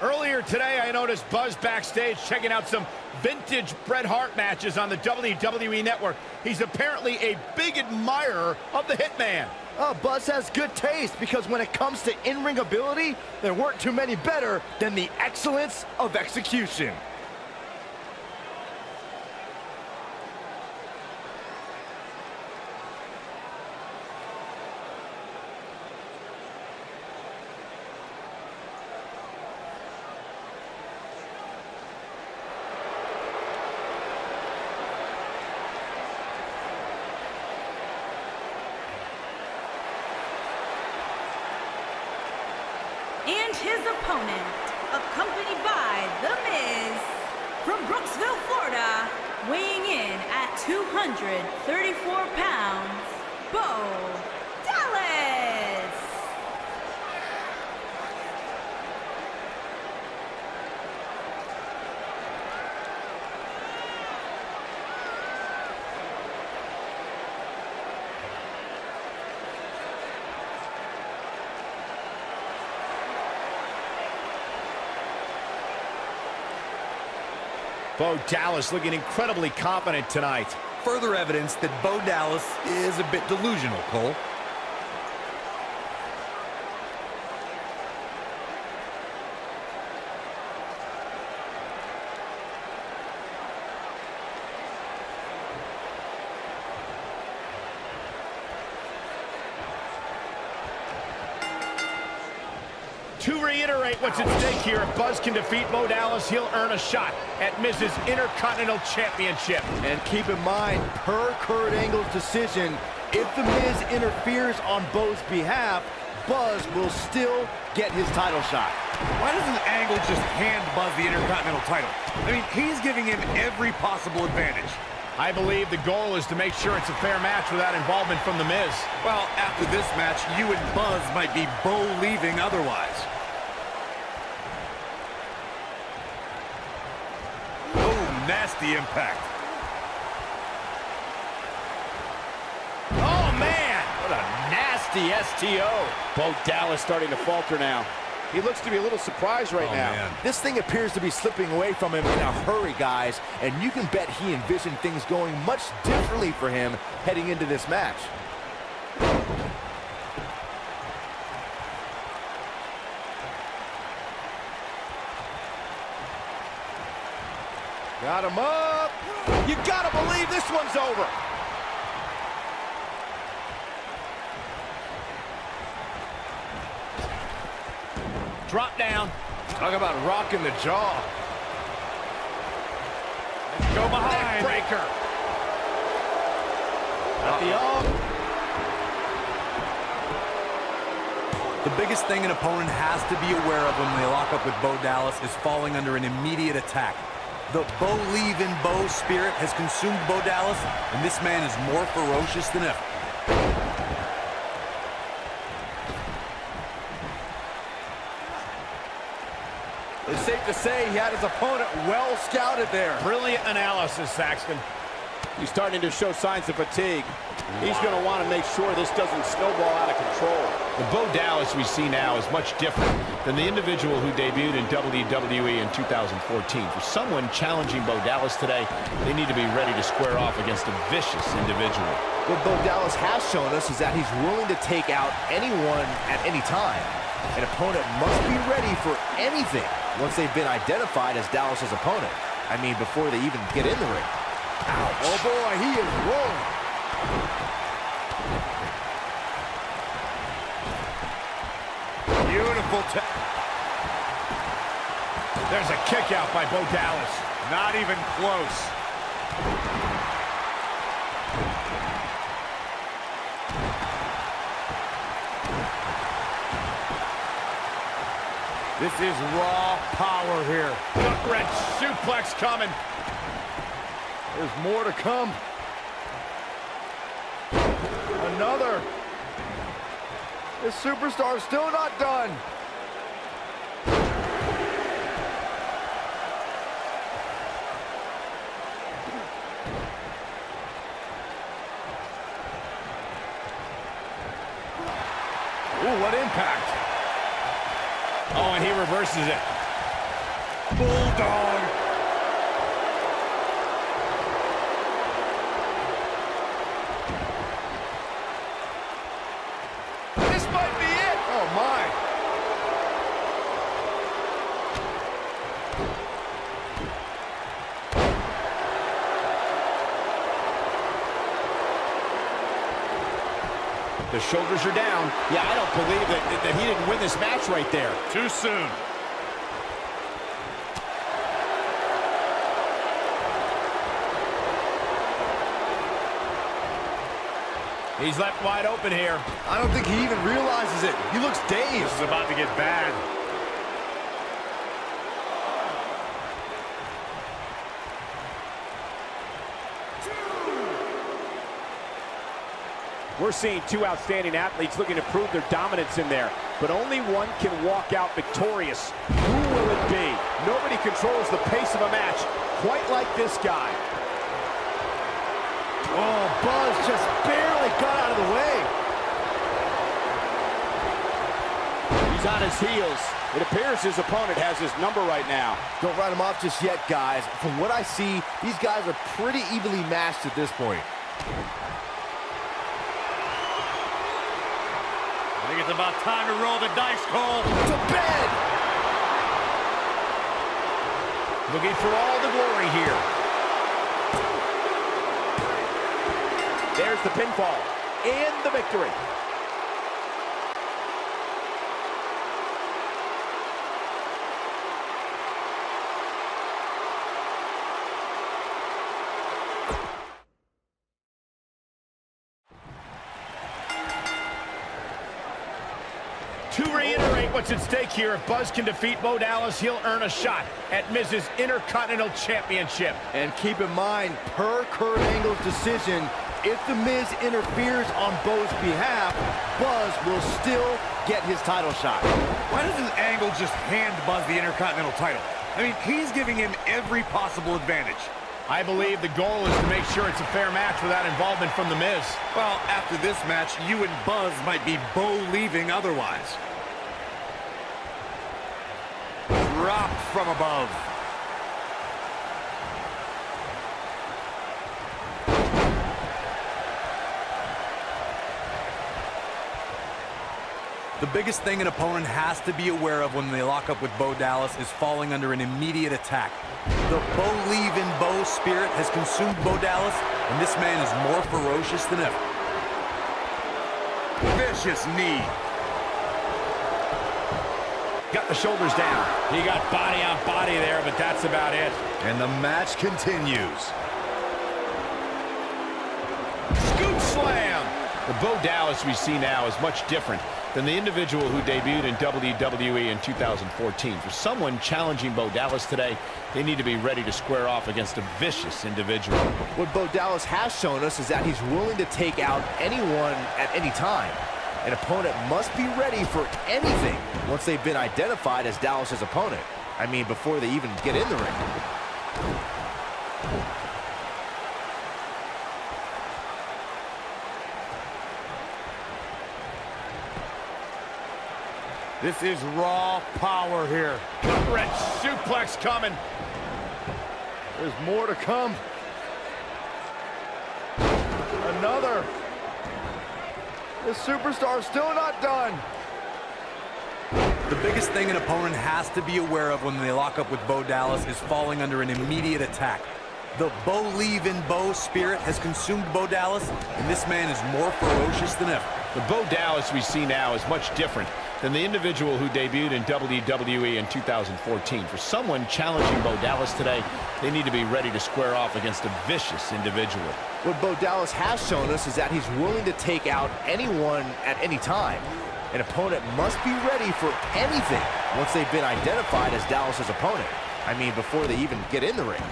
Earlier today, I noticed Buzz backstage checking out some vintage Bret Hart matches on the WWE Network. He's apparently a big admirer of the Hitman. Oh, Buzz has good taste because when it comes to in-ring ability, there weren't too many better than the excellence of execution. And his opponent, accompanied by The Miz, from Brooksville, Florida, weighing in at 234 pounds, Bo Dallas. Bo Dallas looking incredibly confident tonight. Further evidence that Bo Dallas is a bit delusional, Cole. To reiterate what's at stake here, if Buzz can defeat Bo Dallas, he'll earn a shot at Miz's Intercontinental Championship. And keep in mind, per Kurt Angle's decision, if The Miz interferes on Bo's behalf, Buzz will still get his title shot. Why doesn't Angle just hand Buzz the Intercontinental title? I mean, he's giving him every possible advantage. I believe the goal is to make sure it's a fair match without involvement from The Miz. Well, after this match, you and Buzz might be Bo leaving otherwise. Oh, nasty impact. Oh, man! What a nasty STO. Bo Dallas starting to falter now. He looks to be a little surprised right now. Man. This thing appears to be slipping away from him in a hurry, guys, and you can bet he envisioned things going much differently for him heading into this match. Got him up. You gotta believe this one's over. Drop down. Talk about rocking the jaw. Go behind. Neck breaker. At the arm. The biggest thing an opponent has to be aware of when they lock up with Bo Dallas is falling under an immediate attack. The Bo spirit has consumed Bo Dallas, and this man is more ferocious than ever. It's safe to say he had his opponent well scouted there. Brilliant analysis, Saxton. He's starting to show signs of fatigue. He's going to want to make sure this doesn't snowball out of control. The Bo Dallas we see now is much different than the individual who debuted in WWE in 2014. For someone challenging Bo Dallas today, they need to be ready to square off against a vicious individual. What Bo Dallas has shown us is that he's willing to take out anyone at any time. An opponent must be ready for anything once they've been identified as Dallas's opponent. I mean, before they even get in the ring. Ouch. Oh boy, he is rolling. Beautiful. There's a kick out by Bo Dallas. Not even close. This is raw power here. Gut wrench suplex coming. There's more to come. Another. This superstar's still not done. Ooh, what impact. Oh, and he reverses it. Bulldog. This might be it. Oh, my. The shoulders are down. Yeah, I don't believe that he didn't win this match right there. Too soon. He's left wide open here. I don't think he even realizes it. He looks dazed. This is about to get bad. We're seeing two outstanding athletes looking to prove their dominance in there, but only one can walk out victorious. Who will it be? Nobody controls the pace of a match quite like this guy. Oh, Buzz just barely got out of the way. He's on his heels. It appears his opponent has his number right now. Don't write him off just yet, guys. From what I see, these guys are pretty evenly matched at this point. I think it's about time to roll the dice, Cole. To bed! Looking for all the glory here. There's the pinfall and the victory. To reiterate what's at stake here, if Buzz can defeat Bo Dallas, he'll earn a shot at Miz's Intercontinental Championship. And keep in mind, per Kurt Angle's decision, if The Miz interferes on Bo's behalf, Buzz will still get his title shot. Why doesn't Angle just hand Buzz the Intercontinental title? I mean, he's giving him every possible advantage. I believe the goal is to make sure it's a fair match without involvement from The Miz. Well, after this match, you and Buzz might be Bo-leaving otherwise. Dropped from above. The biggest thing an opponent has to be aware of when they lock up with Bo Dallas is falling under an immediate attack. The Bo spirit has consumed Bo Dallas, and this man is more ferocious than ever. Vicious knee. Got the shoulders down. He got body on body there, but that's about it. And the match continues. Scoop slam. The Bo Dallas we see now is much different than the individual who debuted in WWE in 2014. For someone challenging Bo Dallas today, they need to be ready to square off against a vicious individual. What Bo Dallas has shown us is that he's willing to take out anyone at any time. An opponent must be ready for anything once they've been identified as Dallas's opponent. I mean, before they even get in the ring. This is raw power here. Red suplex coming. There's more to come. Another. The superstar's still not done. The biggest thing an opponent has to be aware of when they lock up with Bo Dallas is falling under an immediate attack. The Bo leave in Bo spirit has consumed Bo Dallas, and this man is more ferocious than ever. The Bo Dallas we see now is much different than the individual who debuted in WWE in 2014. For someone challenging Bo Dallas today, they need to be ready to square off against a vicious individual. What Bo Dallas has shown us is that he's willing to take out anyone at any time. An opponent must be ready for anything once they've been identified as Dallas's opponent. I mean, before they even get in the ring.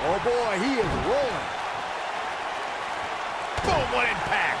Oh boy, he is rolling. Boom, what impact.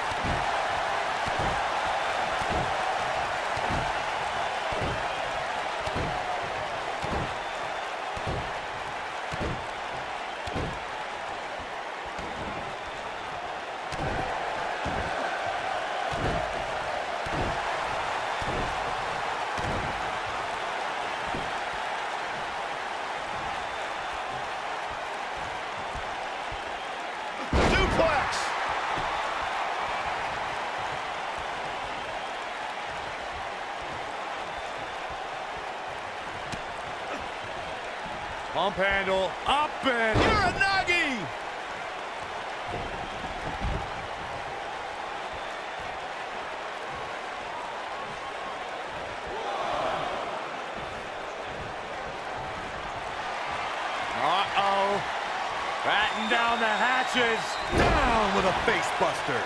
Pump handle, up and Uranagi! Uh-oh. Batten down the hatches. Down with a face buster.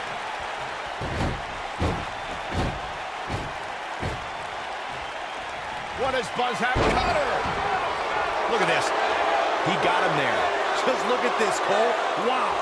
What does Buzz have? Cutter! Look at this. He got him there. Just look at this, Cole. Wow.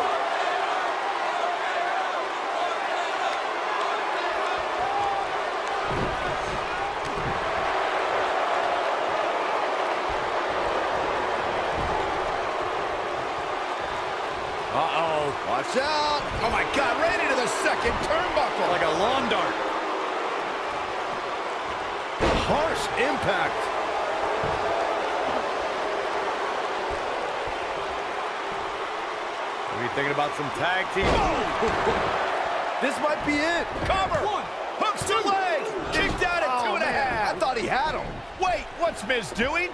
Uh-oh. Watch out. Oh, my God. Right into the second turnbuckle. Like a lawn dart. Harsh impact. Thinking about some tag team. Oh. This might be it. Cover. One. Hooks to leg. Kicked out at 2.5. I thought he had him. Wait, what's Miz doing?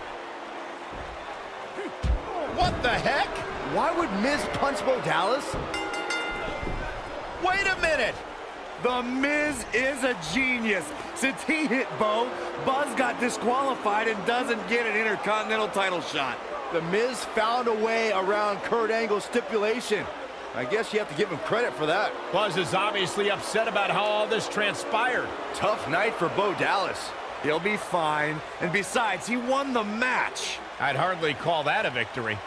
What the heck? Why would Miz punch Bo Dallas? Wait a minute. The Miz is a genius. Since he hit Bo, Buzz got disqualified and doesn't get an Intercontinental title shot. The Miz found a way around Kurt Angle's stipulation. I guess you have to give him credit for that. Buzz is obviously upset about how all this transpired. Tough night for Bo Dallas. He'll be fine. And besides, he won the match. I'd hardly call that a victory.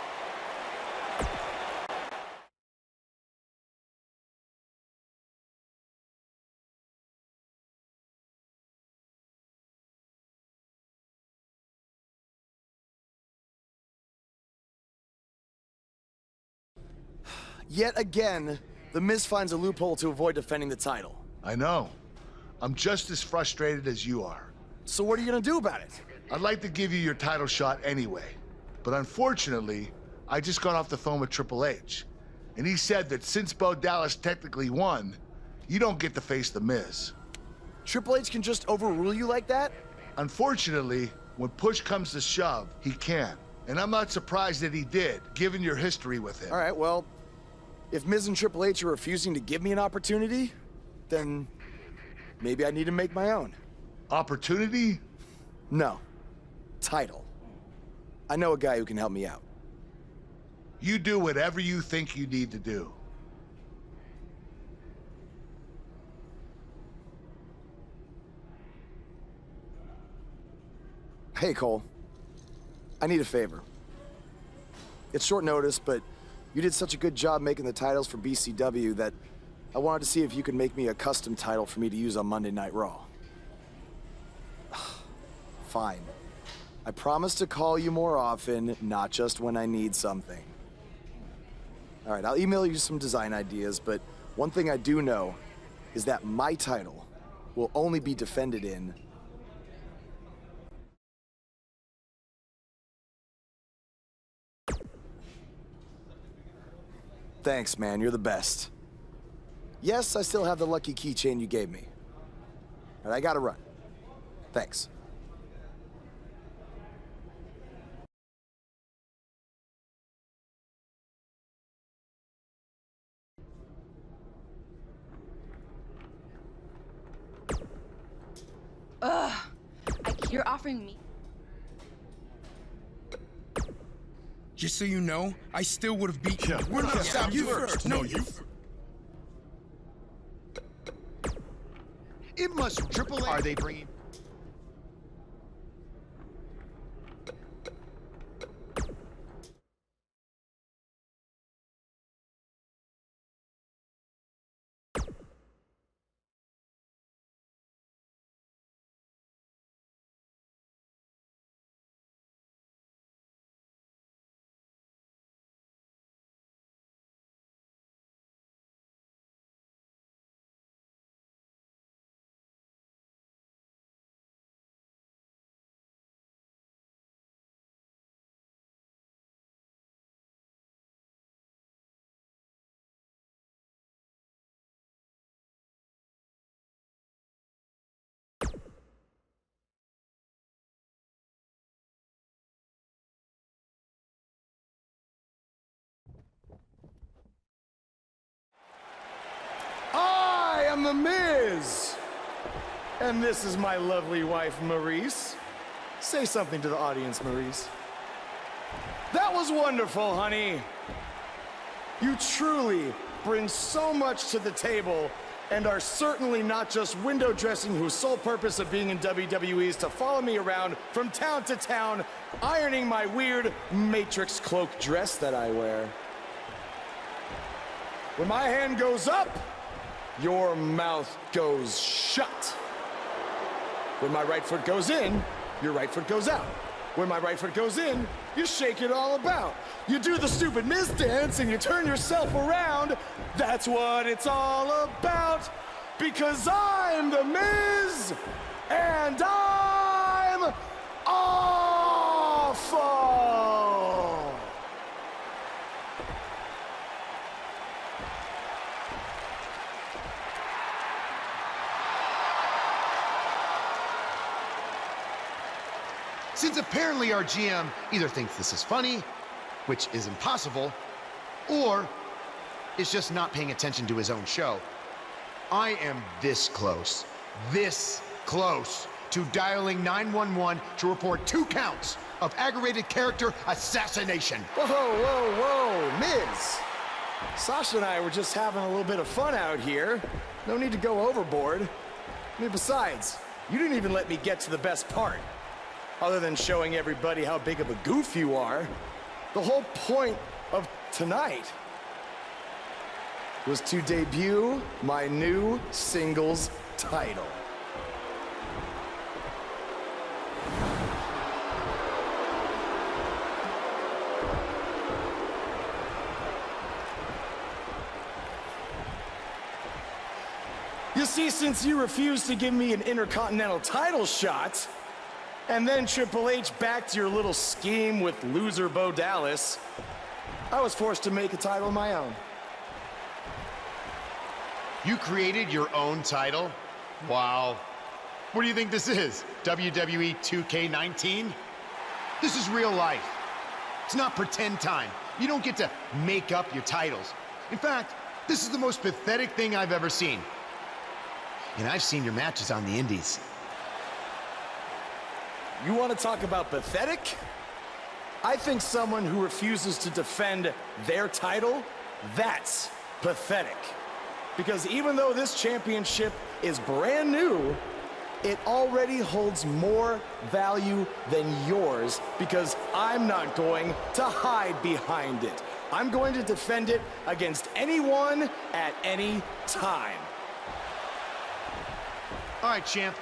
Yet again, The Miz finds a loophole to avoid defending the title. I know. I'm just as frustrated as you are. So what are you gonna do about it? I'd like to give you your title shot anyway. But unfortunately, I just got off the phone with Triple H. And he said that since Bo Dallas technically won, you don't get to face The Miz. Triple H can just overrule you like that? Unfortunately, when push comes to shove, he can. And I'm not surprised that he did, given your history with him. All right, well, if Miz and Triple H are refusing to give me an opportunity, then maybe I need to make my own. Opportunity? No. Title. I know a guy who can help me out. You do whatever you think you need to do. Hey, Cole. I need a favor. It's short notice, but you did such a good job making the titles for BCW that I wanted to see if you could make me a custom title for me to use on Monday Night Raw. Fine. I promise to call you more often, not just when I need something. All right, I'll email you some design ideas, but one thing I do know is that my title will only be defended in Thanks, man. You're the best. Yes, I still have the lucky keychain you gave me. But I gotta run. Thanks. Ugh. You're offering me. Just so you know, I still would have beat you. We're not stop you first. No, you. It must Triple A. Are they bringing? I am The Miz! And this is my lovely wife, Maurice. Say something to the audience, Maurice. That was wonderful, honey. You truly bring so much to the table and are certainly not just window dressing whose sole purpose of being in WWE is to follow me around from town to town, ironing my weird Matrix cloak dress that I wear. When my hand goes up, your mouth goes shut. When my right foot goes in, your right foot goes out. When my right foot goes in, you shake it all about. You do the stupid Miz dance and you turn yourself around. That's what it's all about. Because I'm The Miz, and I'm awful. Since apparently our GM either thinks this is funny, which is impossible, or is just not paying attention to his own show, I am this close to dialing 911 to report 2 counts of aggravated character assassination. Whoa, whoa, whoa, Miz. Sasha and I were just having a little bit of fun out here. No need to go overboard. I mean, besides, you didn't even let me get to the best part. Other than showing everybody how big of a goof you are, the whole point of tonight was to debut my new singles title. You see, since you refused to give me an Intercontinental title shot, and then Triple H backed your little scheme with loser Bo Dallas, I was forced to make a title of my own. You created your own title? Wow. What do you think this is? WWE 2K19? This is real life. It's not pretend time. You don't get to make up your titles. In fact, this is the most pathetic thing I've ever seen. And I've seen your matches on the indies. You want to talk about pathetic? I think someone who refuses to defend their title, that's pathetic. Because even though this championship is brand new, it already holds more value than yours because I'm not going to hide behind it. I'm going to defend it against anyone at any time. All right, champ.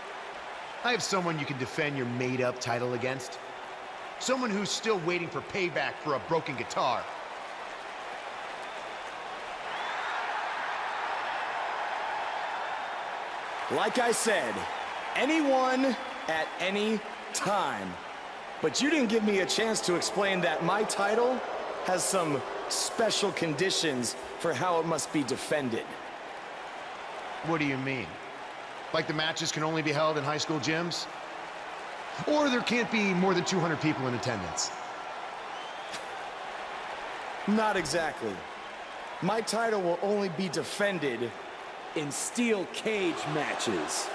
I have someone you can defend your made-up title against. Someone who's still waiting for payback for a broken guitar. Like I said, anyone at any time. But you didn't give me a chance to explain that my title has some special conditions for how it must be defended. What do you mean? Like the matches can only be held in high school gyms? Or there can't be more than 200 people in attendance? Not exactly. My title will only be defended in steel cage matches.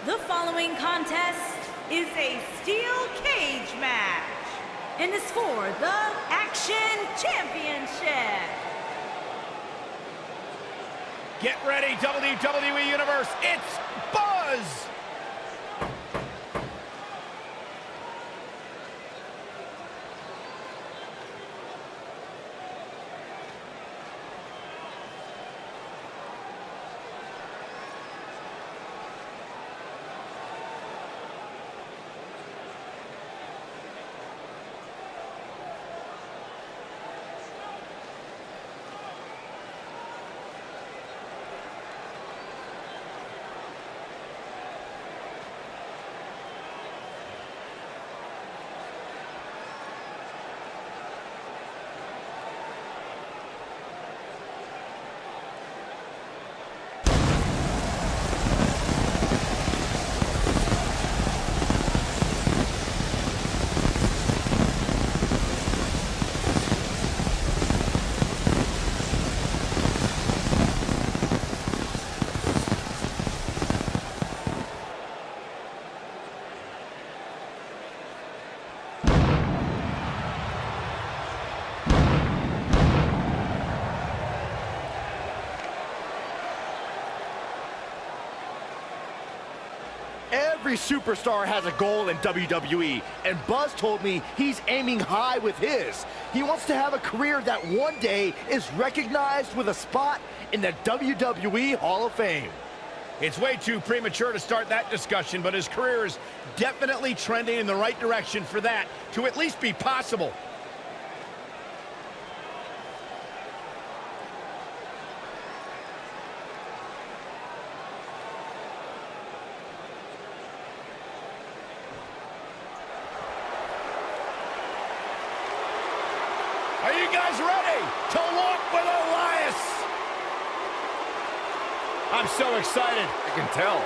The following contest is a steel cage match and is for the Action Championship. Get ready, WWE Universe, it's Buzz! Every superstar has a goal in WWE, and Buzz told me he's aiming high with his. He wants to have a career that one day is recognized with a spot in the WWE Hall of Fame. It's way too premature to start that discussion, but his career is definitely trending in the right direction for that to at least be possible. Are you guys ready to walk with Elias? I'm so excited. I can tell.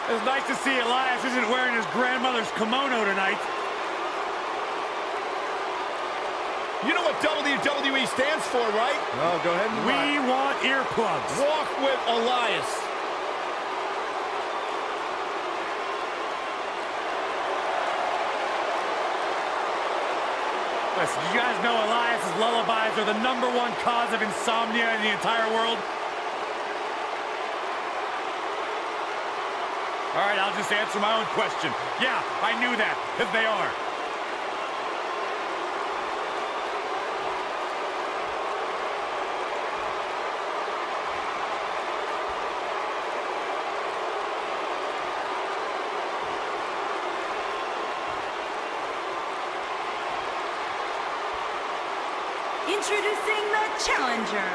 It's nice to see Elias isn't wearing his grandmother's kimono tonight. You know what WWE stands for, right? Oh, go ahead and We want earplugs. Walk with Elias. Listen, did you guys know Elias's lullabies are the #1 cause of insomnia in the entire world? All right, I'll just answer my own question. Yeah, I knew that, because they are. Introducing the challenger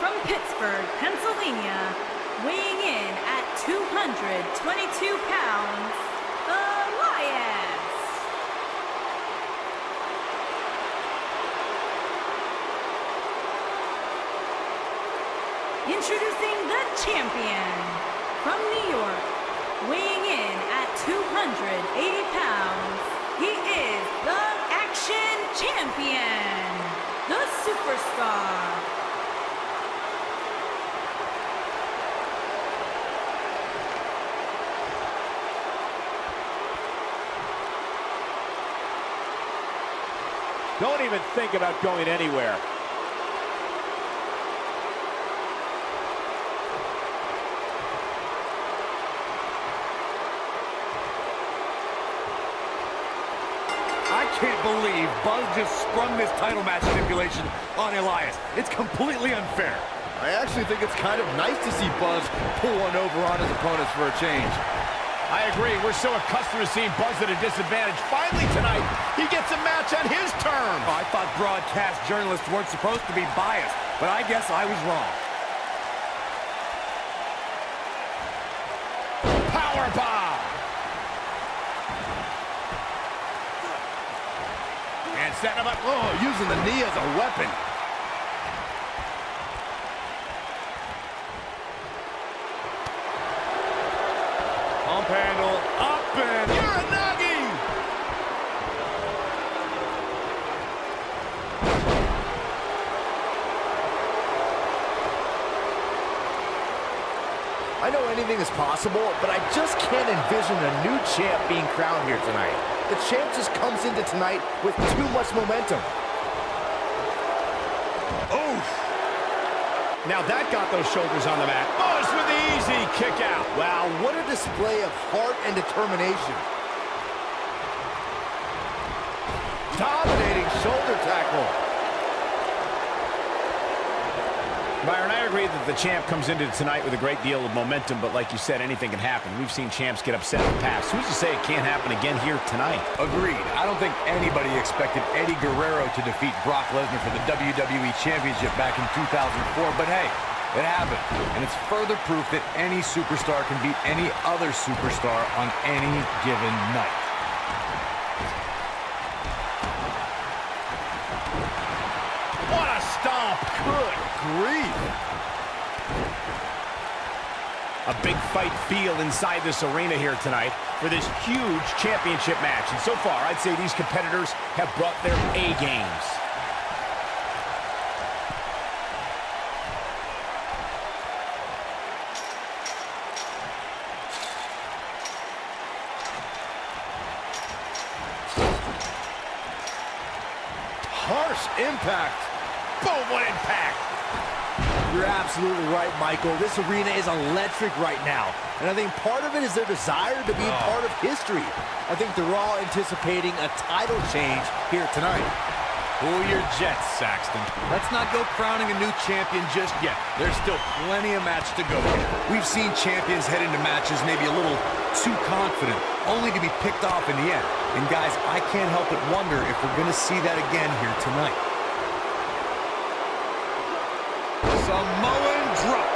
from Pittsburgh, Pennsylvania, weighing in at 222 pounds, Elias. Introducing the champion from New York, weighing in at 280 pounds, he is the Action Champion, the Superstar. Don't even think about going anywhere. I can't believe Buzz just sprung this title match stipulation on Elias. It's completely unfair. I actually think it's kind of nice to see Buzz pull one over on his opponents for a change. I agree. We're so accustomed to seeing Buzz at a disadvantage. Finally tonight, he gets a match on his terms. Oh, I thought broadcast journalists weren't supposed to be biased, but I guess I was wrong. Powerbomb. And setting him up. Oh, using the knee as a weapon. Pump handle, up and... Uranagi! I know anything is possible, but I just can't envision a new champ being crowned here tonight. The champ just comes into tonight with too much momentum. Oof! Now that got those shoulders on the mat. Buzz with the easy kick out. Wow, what a display of heart and determination. Dominating shoulder tackle. Byron, I agree that the champ comes into tonight with a great deal of momentum, but like you said, anything can happen. We've seen champs get upset in the past. Who's to say it can't happen again here tonight? Agreed. I don't think anybody expected Eddie Guerrero to defeat Brock Lesnar for the WWE Championship back in 2004, but hey, it happened. And it's further proof that any superstar can beat any other superstar on any given night. What a stomp! Good grief! A big fight feel inside this arena here tonight for this huge championship match. And so far, I'd say these competitors have brought their A games. Harsh impact. Boom, what impact! You're absolutely right, Michael. This arena is electric right now. And I think part of it is their desire to be part of history. I think they're all anticipating a title change here tonight. Cool your jets, Saxton. Let's not go crowning a new champion just yet. There's still plenty of match to go here. We've seen champions head into matches maybe a little too confident, only to be picked off in the end. And guys, I can't help but wonder if we're going to see that again here tonight. Samoan drop.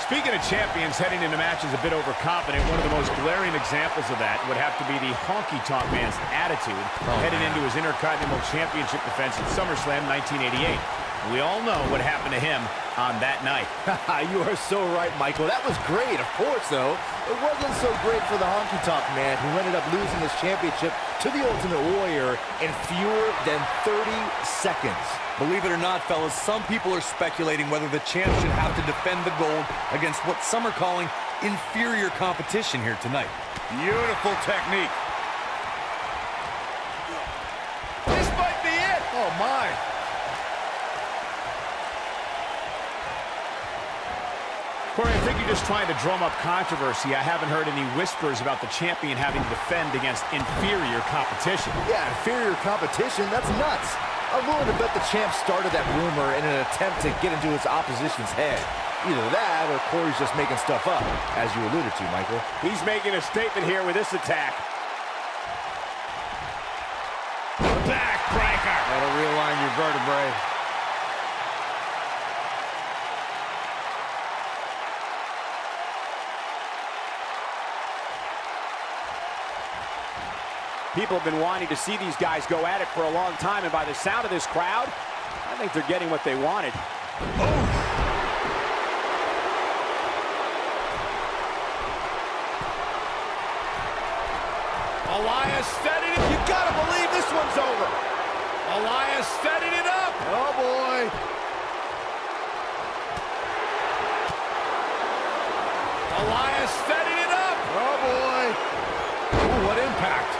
Speaking of champions heading into matches a bit overconfident, one of the most glaring examples of that would have to be the honky-tonk man's attitude heading into his Intercontinental Championship defense at SummerSlam 1988. We all know what happened to him on that night. You are so right, Michael. That was great. Of course, though, it wasn't so great for the honky-tonk man who ended up losing his championship to the Ultimate Warrior in fewer than 30 seconds. Believe it or not, fellas, some people are speculating whether the champ should have to defend the gold against what some are calling inferior competition here tonight. Beautiful technique. This might be it. Oh, my. Corey, I think you're just trying to drum up controversy. I haven't heard any whispers about the champion having to defend against inferior competition. Yeah, inferior competition? That's nuts. I'm willing to bet the champ started that rumor in an attempt to get into his opposition's head. Either that, or Corey's just making stuff up, as you alluded to, Michael. He's making a statement here with this attack. Backbreaker. That'll realign your vertebrae. People have been wanting to see these guys go at it for a long time, and by the sound of this crowd, I think they're getting what they wanted. Elias steadied it. You gotta believe this one's over. Elias steadied it up. Oh, boy. Elias steadied it up. Oh, boy. Ooh, what impact.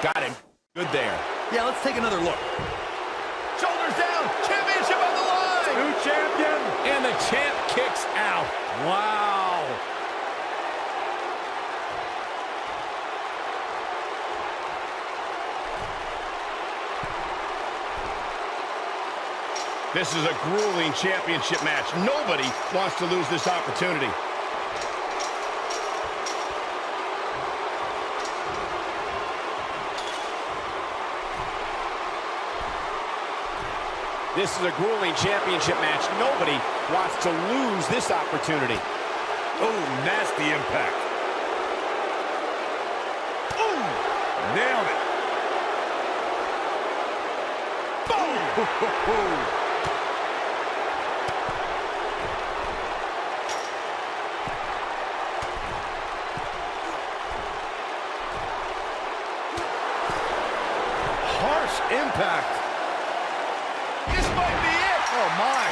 Got him. Good there. Yeah, let's take another look. Shoulders down. Championship on the line. New champion. And the champ kicks out. Wow. This is a grueling championship match. Nobody wants to lose this opportunity. This is a grueling championship match. Nobody wants to lose this opportunity. Oh, nasty impact. Ooh, nailed it. Boom. Harsh impact. This might be it. Oh, my.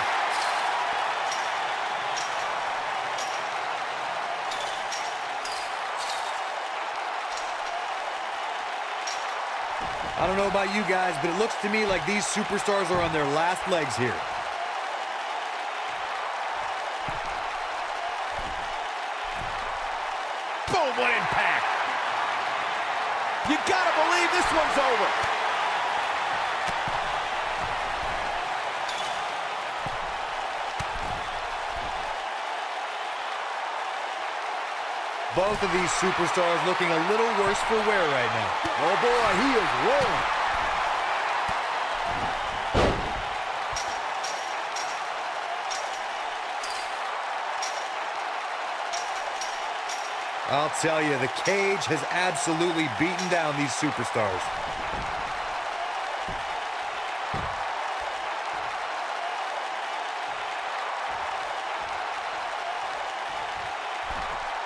I don't know about you guys, but it looks to me like these superstars are on their last legs here. Boom, what impact. You gotta believe this one's over. Both of these superstars looking a little worse for wear right now. Oh, boy, he is rolling. I'll tell you, the cage has absolutely beaten down these superstars.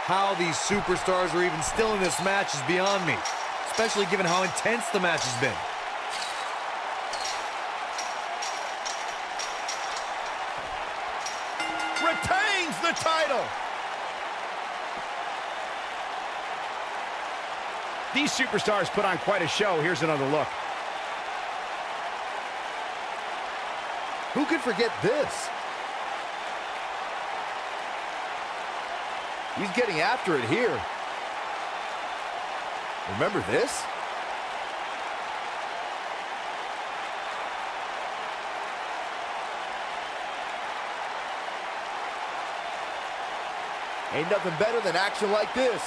How these superstars are even still in this match is beyond me, especially given how intense the match has been. Retains the title. These superstars put on quite a show. Here's another look. Who could forget this? He's getting after it here. Remember this? Ain't nothing better than action like this.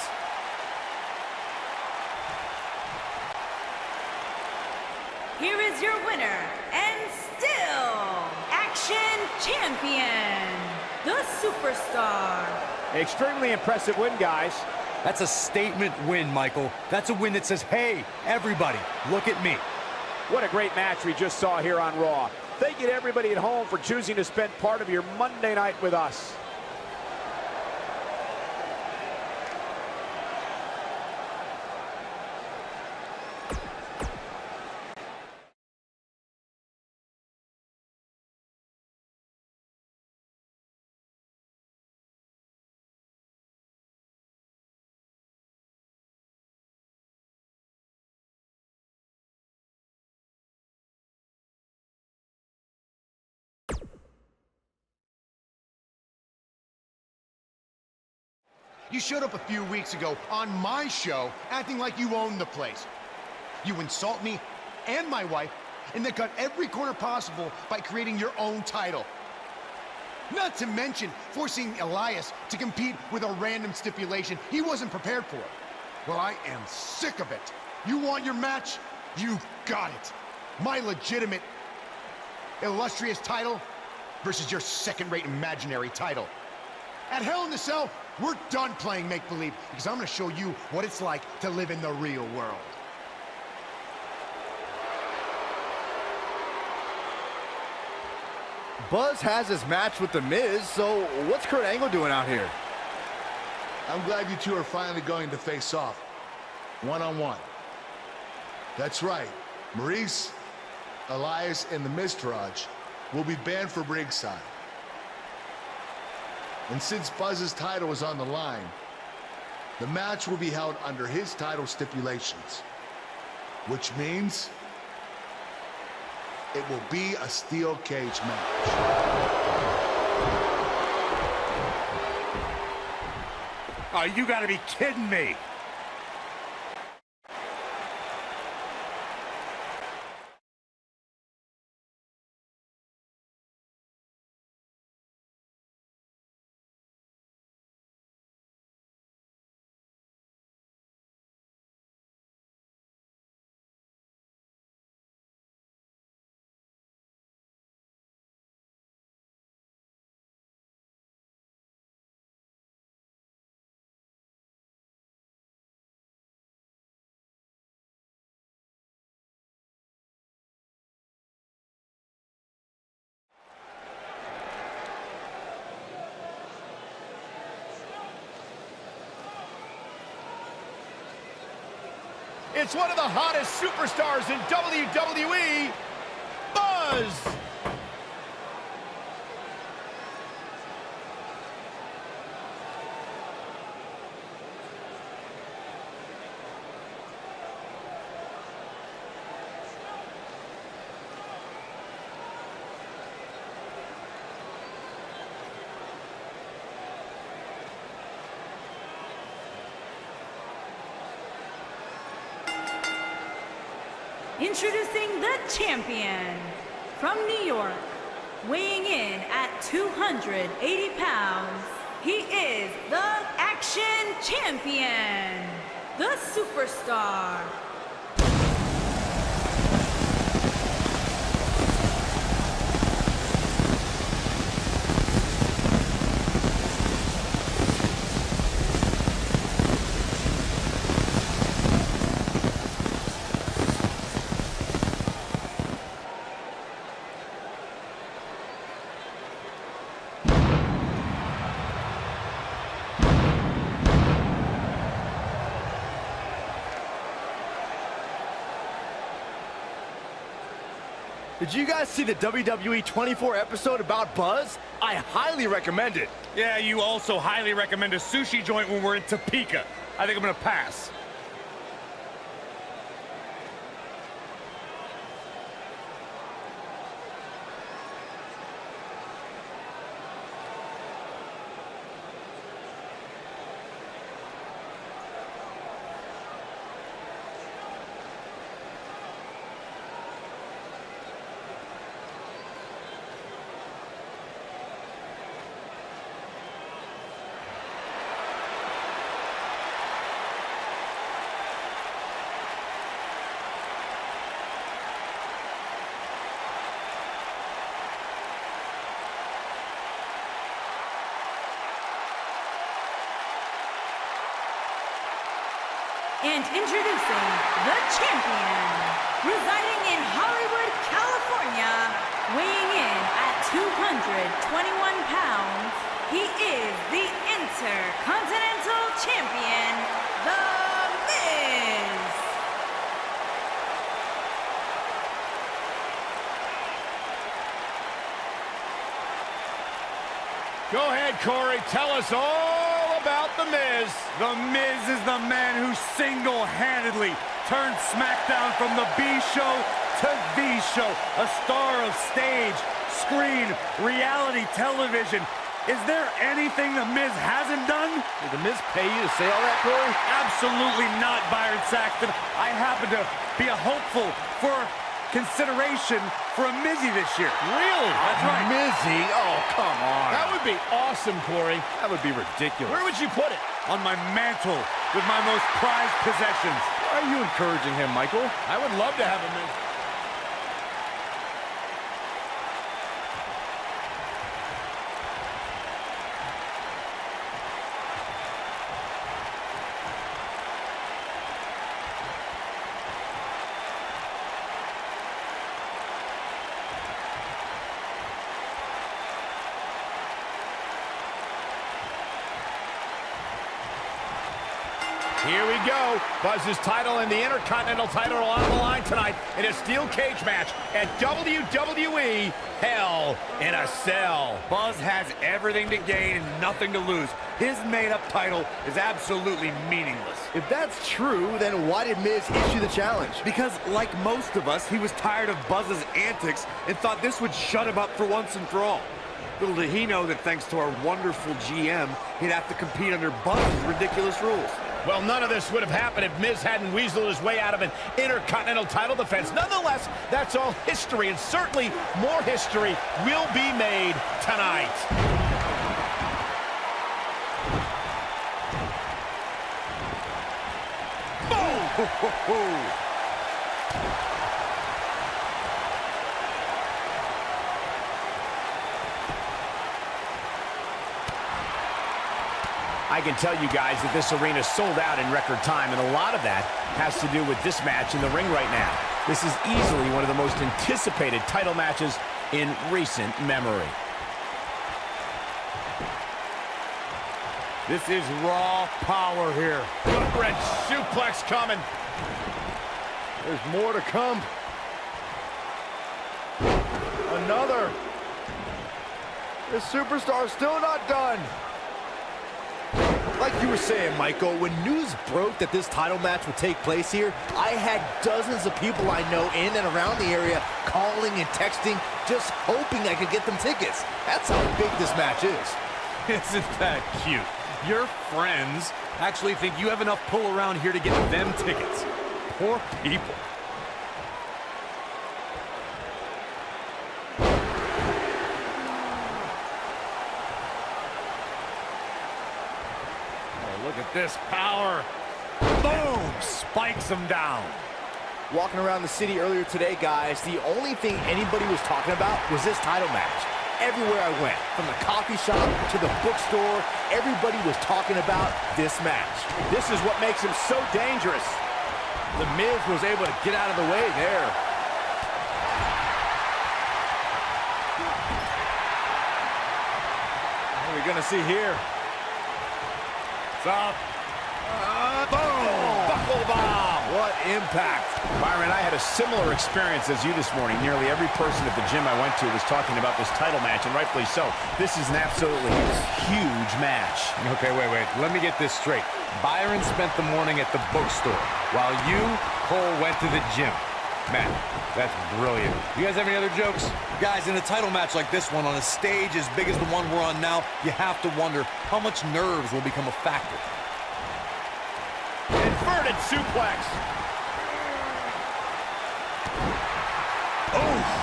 Here is your winner, and still Action Champion, the Superstar. Extremely impressive win, guys. That's a statement win, Michael. That's a win that says, hey, everybody, look at me. What a great match we just saw here on Raw. Thank you to everybody at home for choosing to spend part of your Monday night with us. You showed up a few weeks ago on my show acting like you owned the place. You insult me and my wife, and then cut every corner possible by creating your own title. Not to mention forcing Elias to compete with a random stipulation he wasn't prepared for. Well, I am sick of it. You want your match? You got it. My legitimate, illustrious title versus your second-rate imaginary title. At Hell in the Cell, we're done playing make-believe, because I'm going to show you what it's like to live in the real world. Buzz has his match with The Miz, so what's Kurt Angle doing out here? I'm glad you two are finally going to face off, one-on-one. That's right, Maurice, Elias, and the Miztourage will be banned from ringside. And since Buzz's title is on the line, the match will be held under his title stipulations, which means it will be a steel cage match. Oh, you gotta be kidding me. It's one of the hottest superstars in WWE, Buzz! Introducing the champion from New York, weighing in at 280 pounds, he is the Action Champion, the Superstar. Did you guys see the WWE 24 episode about Buzz? I highly recommend it. Yeah, you also highly recommend a sushi joint when we're in Topeka. I think I'm gonna pass. And introducing the champion, residing in Hollywood, California, weighing pounds, he is the Intercontinental Champion, The Miz. Go ahead, Corey. Tell us all about The Miz. The Miz is the man who single-handedly turned SmackDown from the B show to the show. A star of stage, screen, reality television. Is there anything The Miz hasn't done? Did The Miz pay you to say all that, Corey? Absolutely not, Byron Saxton. I happen to be a hopeful for consideration for a Mizzy this year. Really? That's right. Mizzy? Oh, come on. That would be awesome, Corey. That would be ridiculous. Where would you put it? On my mantle with my most prized possessions. Why are you encouraging him, Michael? I would love to have a Miz. Here we go. Buzz's title and the Intercontinental title are on the line tonight in a steel cage match at WWE Hell in a Cell. Buzz has everything to gain and nothing to lose. His made-up title is absolutely meaningless. If that's true, then why did Miz issue the challenge? Because, like most of us, he was tired of Buzz's antics and thought this would shut him up for once and for all. Little did he know that thanks to our wonderful GM, he'd have to compete under Buzz's ridiculous rules. Well, none of this would have happened if Miz hadn't weaseled his way out of an Intercontinental title defense. Nonetheless, that's all history, and certainly more history will be made tonight. Boom! I can tell you guys that this arena sold out in record time, and a lot of that has to do with this match in the ring right now. This is easily one of the most anticipated title matches in recent memory. This is raw power here. Good red suplex coming. There's more to come. Another. The superstar's still not done. Like you were saying, Michael, when news broke that this title match would take place here, I had dozens of people I know in and around the area calling and texting, just hoping I could get them tickets. That's how big this match is. Isn't that cute? Your friends actually think you have enough pull around here to get them tickets. Poor people. Look at this power. Boom! Spikes him down. Walking around the city earlier today, guys, the only thing anybody was talking about was this title match. Everywhere I went, from the coffee shop to the bookstore, everybody was talking about this match. This is what makes him so dangerous. The Miz was able to get out of the way there. What are we going to see here? Up. Boom! Buckle bomb! What impact. Byron, I had a similar experience as you this morning. Nearly every person at the gym I went to was talking about this title match, and rightfully so. This is an absolutely huge match. Okay, wait. Let me get this straight. Byron spent the morning at the bookstore, while you, Cole, went to the gym. Man, that's brilliant. You guys have any other jokes? Guys, in a title match like this one, on a stage as big as the one we're on now, you have to wonder how much nerves will become a factor. Inverted suplex. Oh!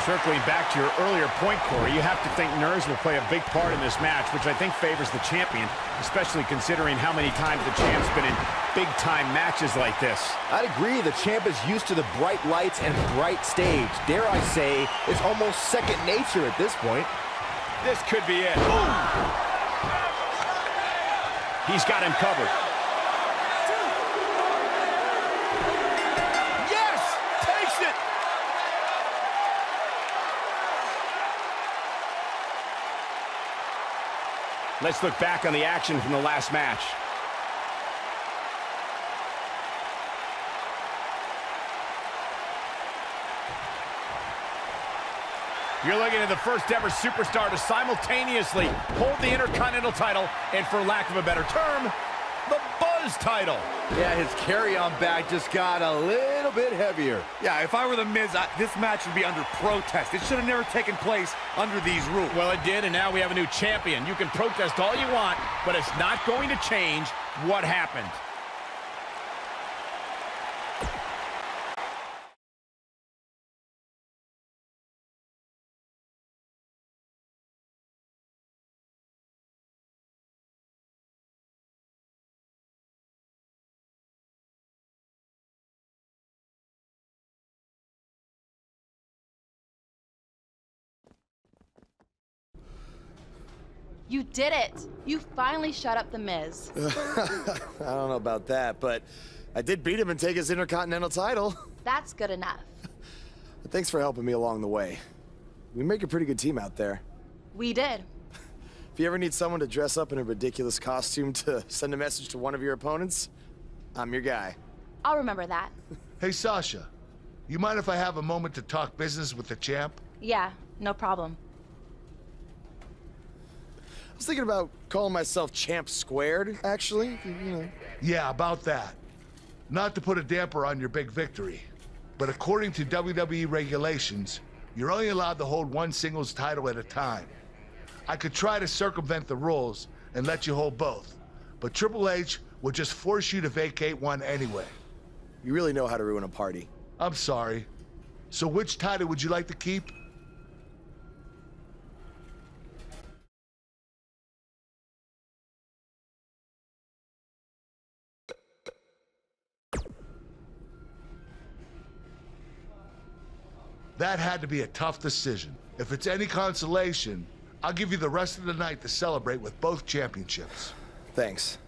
Circling back to your earlier point, Corey, you have to think nerves will play a big part in this match, which I think favors the champion, especially considering how many times the champ's been in big-time matches like this. I'd agree, the champ is used to the bright lights and bright stage. Dare I say, it's almost second nature at this point. This could be it. He's got him covered. Yes! Takes it! Let's look back on the action from the last match. You're looking at the first ever superstar to simultaneously hold the Intercontinental title and, for lack of a better term, the Buzz title. Yeah, his carry-on bag just got a little bit heavier. Yeah, if I were The Miz, this match would be under protest. It should have never taken place under these rules. Well, it did, and now we have a new champion. You can protest all you want, but it's not going to change what happened. You did it! You finally shut up The Miz. I don't know about that, but I did beat him and take his Intercontinental title. That's good enough. Thanks for helping me along the way. We make a pretty good team out there. We did. If you ever need someone to dress up in a ridiculous costume to send a message to one of your opponents, I'm your guy. I'll remember that. Hey, Sasha, you mind if I have a moment to talk business with the champ? Yeah, no problem. I was thinking about calling myself Champ Squared, actually, you know. Yeah, about that. Not to put a damper on your big victory, but according to WWE regulations, you're only allowed to hold one singles title at a time. I could try to circumvent the rules and let you hold both, but Triple H would just force you to vacate one anyway. You really know how to ruin a party. I'm sorry. So which title would you like to keep? That had to be a tough decision. If it's any consolation, I'll give you the rest of the night to celebrate with both championships. Thanks.